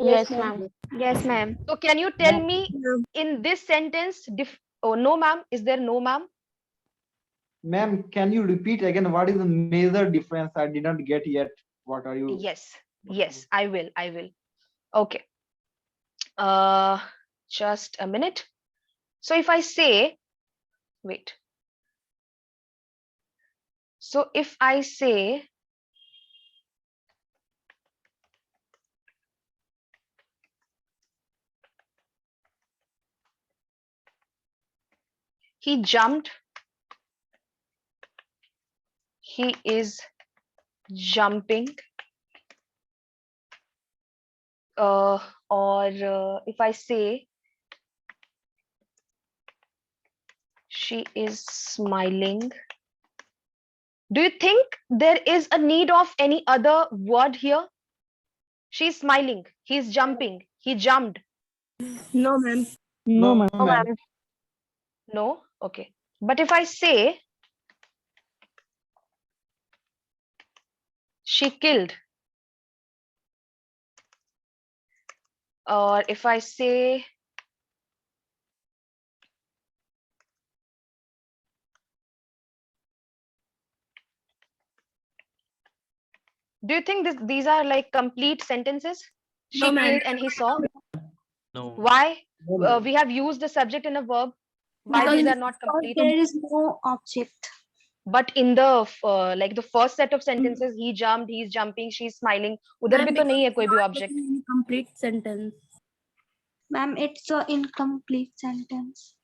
Yes, ma'am. Yes, ma'am. So can you tell me in this sentence, oh no ma'am, is there no ma'am? Ma'am, can you repeat again what is the major difference? I did not get yet. What are you? Yes, I will. Okay. Just a minute. So if I say, wait. So if I say, he jumped, he is jumping, or if I say she is smiling, do you think there is a need of any other word here? She's smiling, he's jumping, he jumped. No, ma'am. No, ma'am. No, ma'am. No? Okay. But if I say she killed, or if I say Do you think these are like complete sentences? She No, ma'am. killed and he saw. No. Why? We have used the subject and a verb. Why Because these in are not complete? There is no object. But in the like the first set of sentences, he jumped, he's jumping, she's smiling. उधर भी तो नहीं है कोई भी object. Complete sentence. Ma'am, it's an incomplete sentence.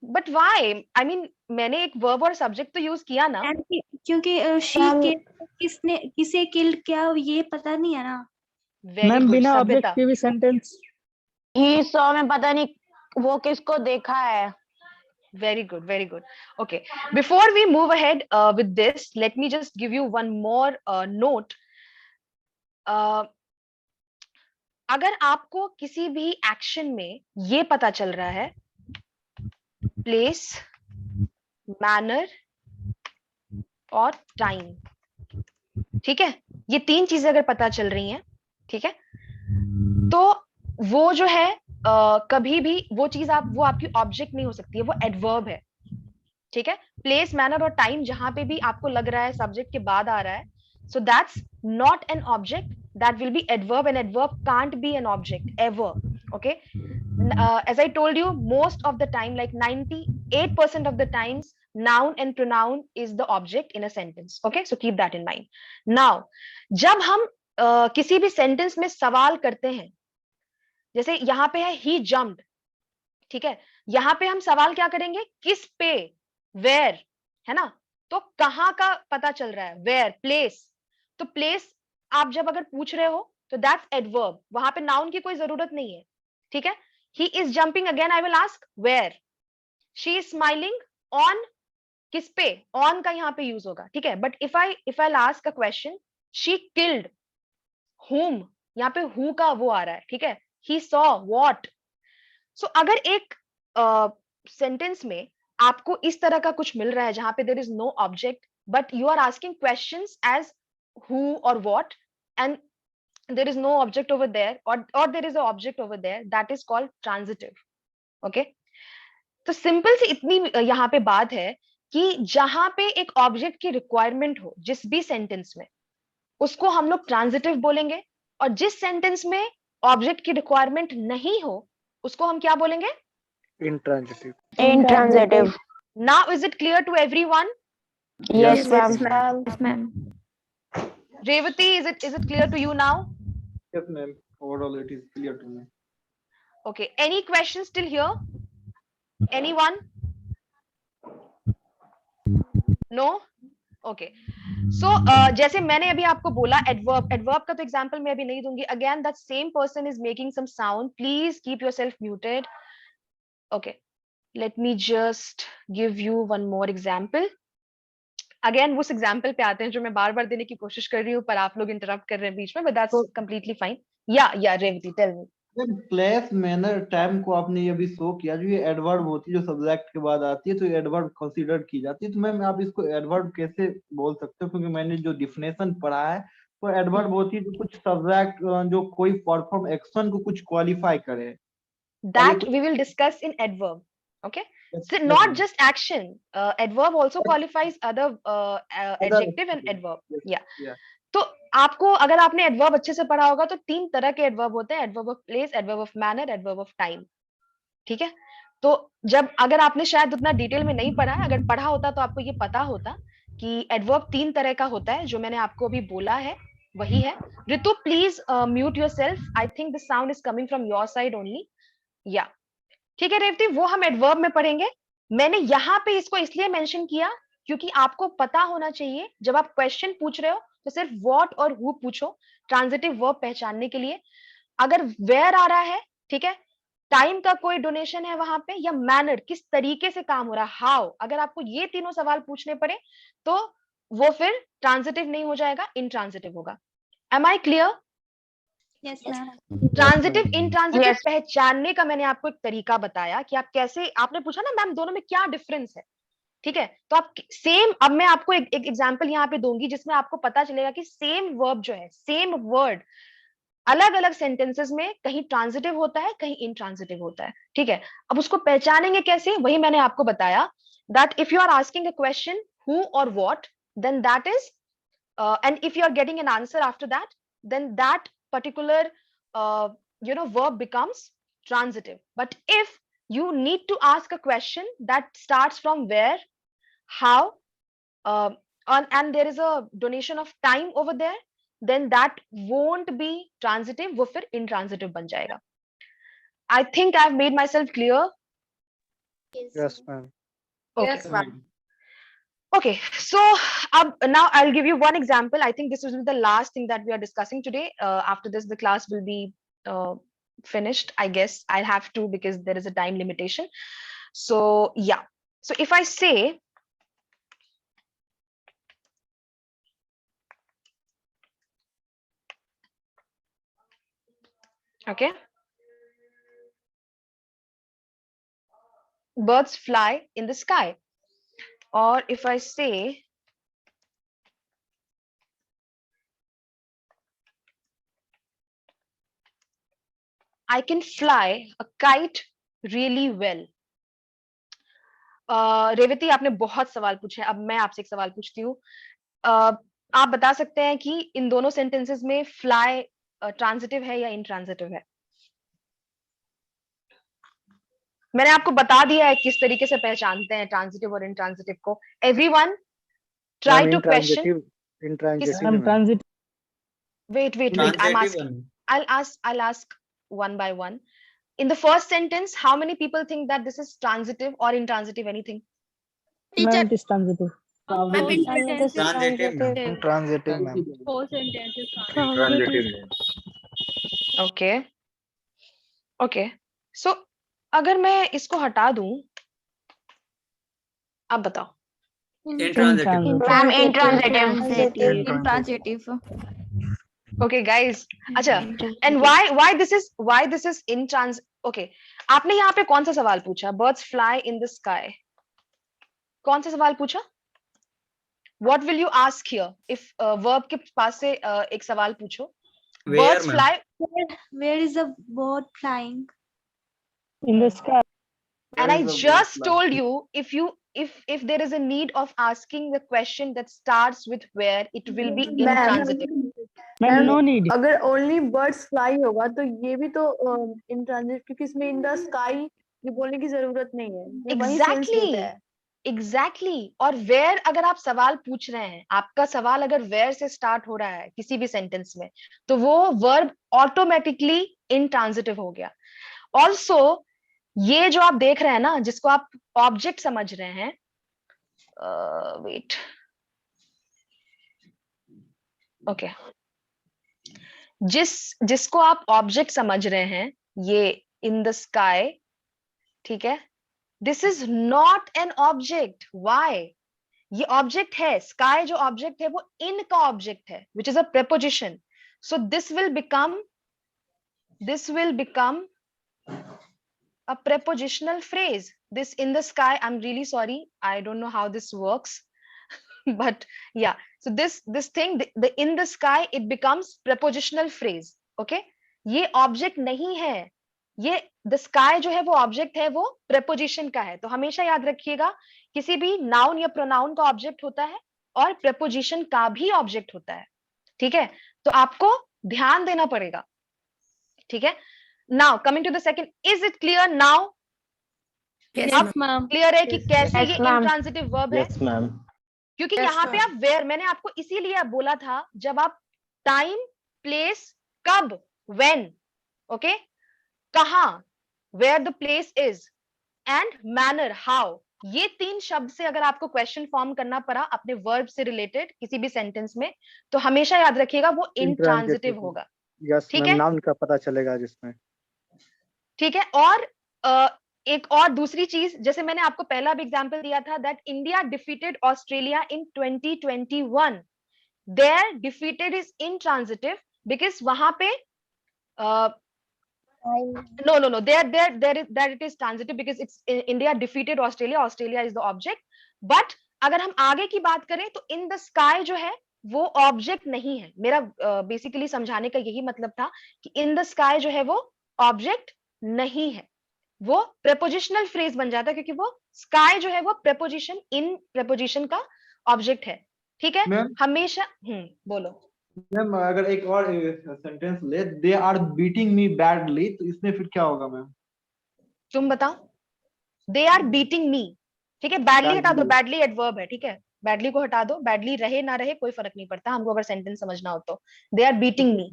But why? I mean, मैंने एक verb और subject तो use किया ना. क्योंकि she killed, किसने किसे किल किया ये पता नहीं है ना. मैम बिना ऑब्जेक्ट के भी सेंटेंस. ही सॉ में पता नहीं वो किसको देखा है. Very good, very good. Okay, before we move ahead with this, let me just give you one more note. अगर आपको किसी भी एक्शन में ये पता चल रहा है प्लेस, मैनर और टाइम, ठीक है, ये तीन चीजें अगर पता चल रही हैं, ठीक है, तो वो जो है कभी भी वो चीज वो आपकी ऑब्जेक्ट नहीं हो सकती है, वो एडवर्ब है, ठीक है. प्लेस, मैनर और टाइम जहां पे भी आपको लग रहा है सब्जेक्ट के बाद आ रहा है, so that's not an object, that will be adverb, and adverb can't be an object ever. Okay, as I told you, most of the time, like 98% of the times, noun and pronoun is the object in a sentence. Okay, so keep that in mind. Now जब हम किसी भी sentence में सवाल करते हैं, जैसे यहाँ पे है he jumped, ठीक है, यहाँ पे हम सवाल क्या करेंगे, किस पे, वेयर, है ना, तो कहाँ का पता चल रहा है, वेयर, प्लेस. तो प्लेस आप जब अगर पूछ रहे हो तो दैट्स एडवर्ब, वहां पे नाउन की कोई जरूरत नहीं है, ठीक है. He is jumping, again I will ask where. She is smiling, on, किस पे, ऑन का यहाँ पे यूज होगा, ठीक है. But if I ask a question, she killed whom, यहाँ पे who का वो आ रहा है, ठीक है. he saw what. सो अगर एक सेंटेंस में आपको इस तरह का कुछ मिल रहा है जहां पे there is no object, but you are asking questions as who or what, and there is no object over there, or there is an object over there, that is called transitive. Okay, तो simple सी इतनी यहाँ पे बात है कि जहां पे एक ऑब्जेक्ट की रिक्वायरमेंट हो जिस भी सेंटेंस में, उसको हम लोग ट्रांजिटिव बोलेंगे, और जिस सेंटेंस में ऑब्जेक्ट की रिक्वायरमेंट नहीं हो उसको हम क्या बोलेंगे, Intransitive. Intransitive. Now is it clear to everyone? Yes, Yes, ma'am. ma'am. Yes, ma'am. Revati, is it clear to you now? Yes, ma'am. Overall, it is clear to me. Okay. Any questions still here? Anyone? No? Okay. So जैसे मैंने अभी आपको बोला adverb का तो example मैं अभी नहीं दूंगी. Again, that same person is making some sound. Please keep yourself muted. Okay. Let me just give you one more example. Again, उस एग्जाम्पल पे आते हैं जो मैं बार बार देने की कोशिश कर रही हूँ, पर आप लोग इंटरप्ट कर रहे हैं बीच में, but that's completely fine. Yeah Revathi, tell me. Place, manner, time को आपने ये भी शो किया, जो ये एडवर्ब होती है जो सब्जेक्ट के बाद आती है, तो ये एडवर्ब कंसीडर की जाती है. तो मैम आप इसको एडवर्ब कैसे बोल सकते हो, क्योंकि मैंने जो डिफिनेशन पढ़ा है वो एडवर्ब होती है जो कुछ सब्जेक्ट जो कोई परफॉर्म एक्शन को कुछ क्वालिफाई करे. That we will discuss in adverb. Okay, so not just action, adverb also qualifies other adjective and adverb. Yeah. तो आपको अगर आपने adverb अच्छे से पढ़ा होगा तो तीन तरह के adverb होते हैं, adverb of place, adverb of manner, adverb of time. ठीक है, तो जब अगर आपने शायद उतना डिटेल में नहीं पढ़ा है, अगर पढ़ा होता तो आपको ये पता होता कि adverb तीन तरह का होता है, जो मैंने आपको अभी बोला है वही है. Ritu, please mute yourself. I think the sound is coming from your side only. Yeah ठीक है रेवती, वो हम एडवर्ब में पढ़ेंगे. मैंने यहाँ पे इसको इसलिए मेंशन किया क्योंकि आपको पता होना चाहिए जब आप क्वेश्चन पूछ रहे हो तो सिर्फ व्हाट और हु पूछो, ट्रांजिटिव वर्ब पहचानने के लिए. अगर वेयर आ रहा है, ठीक है, टाइम का कोई डोनेशन है वहां पे, या मैनर, किस तरीके से काम हो रहा है, हाउ, अगर आपको ये तीनों सवाल पूछने पड़े तो वो फिर ट्रांजिटिव नहीं हो जाएगा, इंट्रांजिटिव होगा. Am I clear? Yes, ma'am. Transitive intransitive पहचानने का मैंने आपको एक तरीका बताया कि आप कैसे, आपने पूछा ना मैम दोनों में क्या डिफरेंस है, ठीक है, तो आप सेम, अब मैं आपको एक एग्जांपल यहाँ पे दूंगी जिसमें आपको पता चलेगा कि सेम वर्ब जो है, सेम वर्ड अलग अलग सेंटेंसेस में कहीं ट्रांजिटिव होता है, कहीं इंट्रांजिटिव होता है. ठीक है, अब उसको पहचानेंगे कैसे, वही मैंने आपको बताया, that if you are asking a question who और what, then that is and if you are getting an answer after that, then that particular verb becomes transitive. But if you need to ask a question that starts from where, how, and there is a donation of time over there, then that won't be transitive, वो फिर intransitive बन जाएगा. I think I've made myself clear. Yes, ma'am. Okay. Yes, ma'am. Okay, so now I'll give you one example. I think this will be the last thing that we are discussing today. After this, the class will be finished. I guess I'll have to, because there is a time limitation. So yeah. So if I say, okay, birds fly in the sky, or if I say, I can fly a kite really well. Revati, आपने बहुत सवाल पूछे, अब मैं आपसे एक सवाल पूछती हूँ. आप बता सकते हैं कि इन दोनों सेंटेंसेस में फ्लाई ट्रांजिटिव है या इंट्रांजिटिव है? मैंने आपको बता दिया है किस तरीके से पहचानते हैं ट्रांजिटिव और इंट्रांजिटिव को. Everyone try to question. Intransitive. Wait. I'll ask one by one. In the first sentence, how many people think that this is transitive or intransitive? Anything? Ma'am, it is transitive. Intransitive, ma'am. Okay. So अगर मैं इसको हटा दूं, आप बताओ. Intransitive. Okay, guys. अच्छा. And why this is intrans? Okay. आपने यहाँ पे कौन सा सवाल पूछा? Birds fly in the sky. कौन सा सवाल पूछा? What will you ask here? If verb के पास से एक सवाल पूछो. Birds fly. Where is the bird flying? In the sky. And I just told you, if there is a need of asking the question that starts with where, it will be intransitive. Ma'am, no need. अगर only birds fly होगा तो ये भी तो intransitive, क्योंकि इसमें in the sky ये बोलने की जरूरत नहीं है. ये वही sense देता है. Exactly. और where अगर आप सवाल पूछ रहे हैं, आपका सवाल अगर where से स्टार्ट हो रहा है किसी भी सेंटेंस में, तो वो verb automatically intransitive हो गया. Also, ये जो आप देख रहे हैं ना, जिसको आप ऑब्जेक्ट समझ रहे हैं, वेट, ओके, जिसको आप ऑब्जेक्ट समझ रहे हैं, ये इन द स्काई, ठीक है, this is not an object. Why? ये ऑब्जेक्ट है. स्काई जो ऑब्जेक्ट है वो इन का ऑब्जेक्ट है, which is a preposition. So this will become a prepositional phrase. This in the sky, I'm really sorry, I don't know how this works. But yeah, so this thing, the in the sky, it becomes prepositional phrase. Okay, ये object नहीं है. ये the sky जो है वो object है, वो preposition का है. तो हमेशा याद रखिएगा, किसी भी noun या pronoun का object होता है और preposition का भी object होता है. ठीक है, तो आपको ध्यान देना पड़ेगा. ठीक है. Now coming to the second, is it clear now? Yes, ma'am. Clear है कि कैसे ये intransitive verb है? Yes, ma'am. क्योंकि यहाँ पे आप where, मैंने आपको इसीलिए बोला था, जब आप time, place, कब, when, okay, कहाँ, where the place is, and manner, how, ये 3 शब्द से अगर आपको क्वेश्चन फॉर्म करना पड़ा अपने वर्ब से रिलेटेड किसी भी सेंटेंस में, तो हमेशा याद रखिएगा वो इंट्रांजिटिव होगा. ठीक है, नाउन का पता चलेगा जिसमें. ठीक है. और एक और दूसरी चीज, जैसे मैंने आपको पहला भी एग्जांपल दिया था, that India defeated Australia in 2021. There defeated is intransitive because वहां पे no there it is transitive because it's India defeated Australia is the object. but अगर हम आगे की बात करें तो in the sky जो है वो ऑब्जेक्ट नहीं है. मेरा बेसिकली समझाने का यही मतलब था कि इन द स्काई जो है वो ऑब्जेक्ट नहीं है, वो प्रेपोजिशनल फ्रेज बन जाता है, क्योंकि वो स्काई जो है वो प्रेपोजिशन इन प्रेपोजिशन का ऑब्जेक्ट है. ठीक है? मैम हमेशा बोलो। मैम अगर एक और सेंटेंस ले, they are beating me badly, तो इसमें फिर क्या होगा मैम? तुम बताओ। दे आर बीटिंग मी, ठीक है? बैडली हटा दो, बैडली। बैडली एडवर्ब है, ठीक है? बैडली को हटा दो, बैडली रहे ना रहे कोई फर्क नहीं पड़ता हमको, अगर सेंटेंस समझना हो तो। दे आर बीटिंग मी,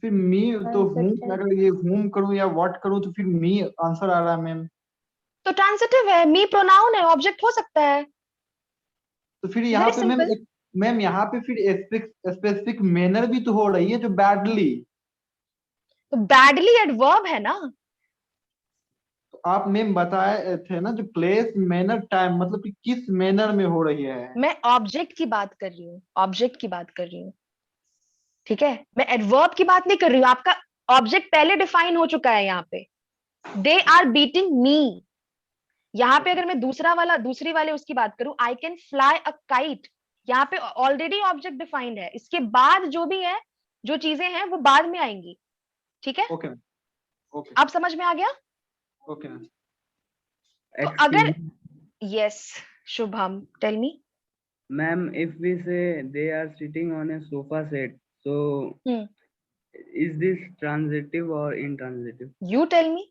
फिर मी तो हूँ, अगर ये हूम करूँ या व्हाट करूँ तो फिर मी आंसर आ रहा है मैम। तो ट्रांसिटिव है, मी प्रोनाउन है, ऑब्जेक्ट हो सकता है। तो फिर यहाँ वेरी पे मैम सिंपल। मैम यहाँ पे फिर स्पेसिफिक मैनर भी तो हो रही है जो बैडली। तो बैडली एडवर्ब है ना। तो आप मैम बताए थे ना जो प्लेस मैनर टाइम, मतलब कि किस मैनर में हो रही है। मैं ऑब्जेक्ट की बात कर रही हूँ, ऑब्जेक्ट की बात कर रही हूँ, ठीक है? मैं एडवर्ब की बात नहीं कर रही हूँ। आपका ऑब्जेक्ट पहले डिफाइन हो चुका है यहाँ पे। They are beating me. यहाँ पे अगर मैं दूसरी वाले उसकी बात करूं, I can fly a kite, यहाँ पे ऑलरेडी ऑब्जेक्ट डिफाइंड है। इसके बाद जो भी है, जो चीजें हैं वो बाद में आएंगी, ठीक है? ओके ओके अब समझ में आ गया? ओके। तो अगर yes, Shubham tell me. Ma'am, if we say they are sitting on a sofa set, so is this transitive or intransitive? You tell me.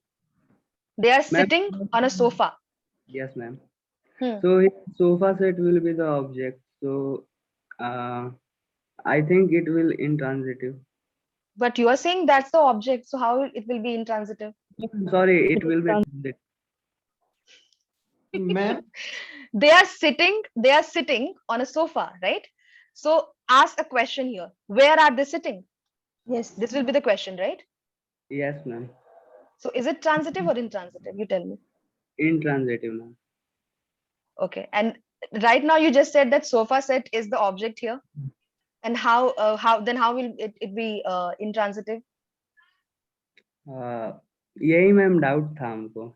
They are Ma'am, sitting on a sofa. yes, ma'am. So sofa set will be the object. So I think it will intransitive. But you are saying that's the object, so how it will be intransitive? Sorry, it will be transitive. Ma'am, they are sitting on a sofa, right? So ask a question here, where are they sitting? Yes, this will be the question, right? Yes, ma'am. So is it transitive or intransitive? You tell me. Intransitive, ma'am. Okay, and right now you just said that sofa set is the object here, and how will it be intransitive? यही ma'am doubt था हमको.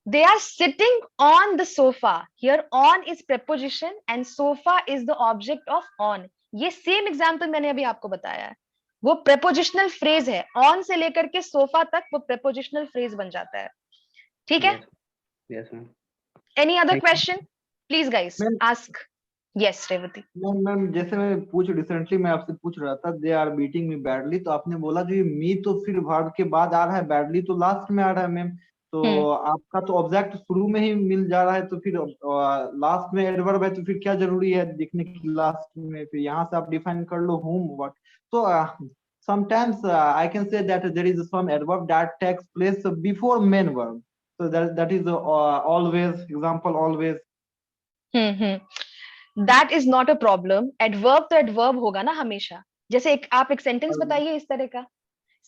They are sitting on the sofa. Here on is preposition and sofa is the object of on. ये same example मैंने अभी आपको बताया है, वो prepositional phrase है। on से लेकर के sofa तक वो prepositional phrase बन जाता है, ठीक है? Yes, ma'am. Any other question? Please guys, ask. Yes, Revathi. Ma'am जैसे मैं रिसेंटली मैं आपसे पूछ रहा था they are beating me badly, तो आपने बोला जो ये मी तो फिर वर्ब के बाद आ रहा है, बैडली तो लास्ट में आ रहा है मैम। तो आपका तो ऑब्जेक्ट शुरू में ही मिल जा रहा है, तो फिर लास्ट में एडवर्ब है, तो फिर क्या जरूरी है देखने की लास्ट में? फिर यहाँ से आप डिफाइन कर लो होम व्हाट। तो sometimes I can say that there is some adverb that takes place before main verb, so that is always, example always. That is not a problem. Adverb तो adverb होगा ना हमेशा। जैसे आप एक sentence बताइए इस तरह का।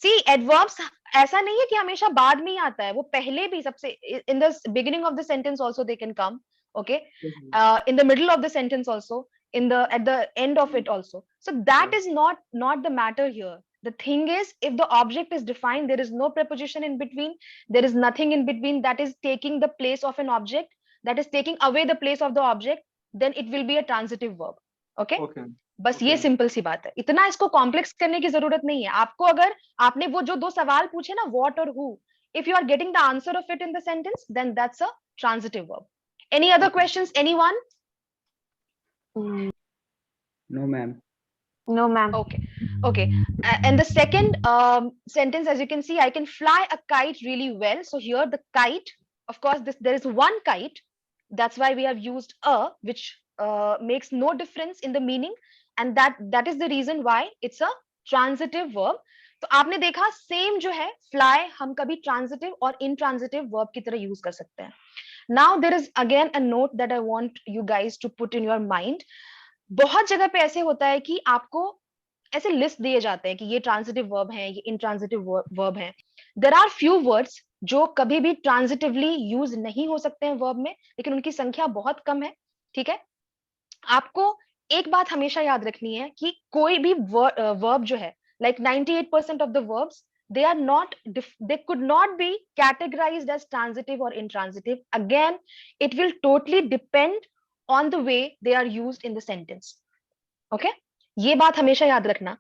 See, adverbs ऐसा नहीं है कि हमेशा बाद में ही आता है, वो पहले भी सबसे in the beginning of the sentence also they can come, okay? In the middle of the sentence also, at the end of it also. So that is not the matter here. The thing is, if the object is defined, there is no preposition in between, there is nothing in between that is taking the place of an object, that is taking away the place of the object, then it will be a transitive verb. Okay? बस ये simple सी बात है, इतना इसको complex करने की जरूरत नहीं है आपको। अगर आपने वो जो 2 सवाल पूछे ना, व्हाट और who, if you are getting the answer of it in the sentence, then that's a transitive verb. Any other questions, anyone? No, ma'am. No, ma'am. Okay. And the second sentence, as you can see, I can fly a kite really well. So here the kite, of course, there is one kite. That's why we have used a, which makes no difference in the meaning, and that is the reason why it's a transitive verb. तो आपने देखा same जो है fly हम कभी transitive और intransitive verb की तरह यूज कर सकते हैं। Now there is again a note that I want you guys to put in your mind. बहुत जगह पे ऐसे होता है कि आपको ऐसे लिस्ट दिए जाते हैं कि ये ट्रांजिटिव वर्ब हैं, ये इंट्रांजिटिव वर्ब हैं। देयर आर फ्यू वर्ड्स जो कभी भी ट्रांजिटिवली यूज नहीं हो सकते हैं वर्ब में, लेकिन उनकी संख्या बहुत कम है, ठीक है? आपको एक बात हमेशा याद रखनी है कि कोई भी वर्ब जो है, like 98% of the verbs, they could not be categorized as transitive or intransitive. Again, it will totally depend on the way they are used in the sentence. Okay? ये बात हमेशा याद रखना।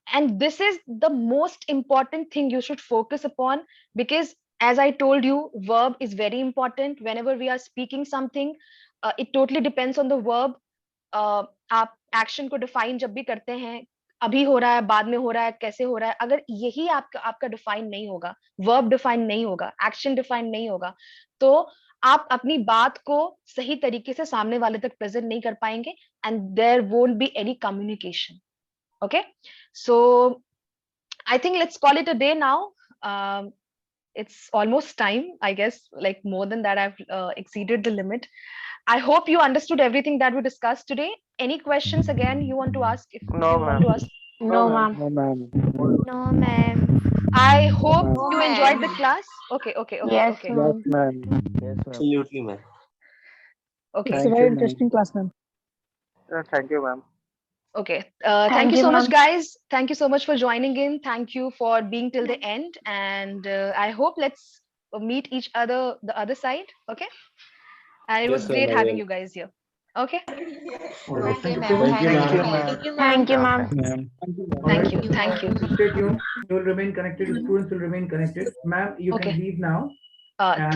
And this is the most important thing you should focus upon, because as I told you, verb is very important. Whenever we are speaking something, it totally depends on the verb. आप action को define जब भी करते हैं, अभी हो रहा है, बाद में हो रहा है, कैसे हो रहा है, अगर यही आपका डिफाइन नहीं होगा, वर्ब डिफाइन नहीं होगा, एक्शन डिफाइन नहीं होगा, तो आप अपनी बात को सही तरीके से सामने वाले तक प्रेजेंट नहीं कर पाएंगे, and there won't be any communication. Okay, so I think let's call it a day now. It's almost time, I guess, like more than that, I've exceeded the limit. I hope you understood everything that we discussed today. Any questions again you want to ask? If No, you want to ma'am. ask. No, ma'am. No, ma'am. No, ma'am. I hope ma'am. you enjoyed the class. Okay, okay, okay, Yes, okay. Yes, ma'am. ma'am. Yes, ma'am. Absolutely, ma'am. Okay, It's a Thank very you, ma'am. interesting class, ma'am. Thank you, ma'am. okay. Thank you so much, guys. Thank you so much for joining in. Thank you for being till the end, and I hope let's meet each other the other side. Okay, and it was Yes, ma'am, great I having will. you guys here. Okay, All right. Thank you, Thank you so ma'am. much. Thank you, Thank ma'am. you, Thank you, ma'am. ma'am. Ma'am. All thank right. you, thank you. Stay tuned. You will remain connected. Students will remain connected. Ma'am, you Okay. can leave now. Uh,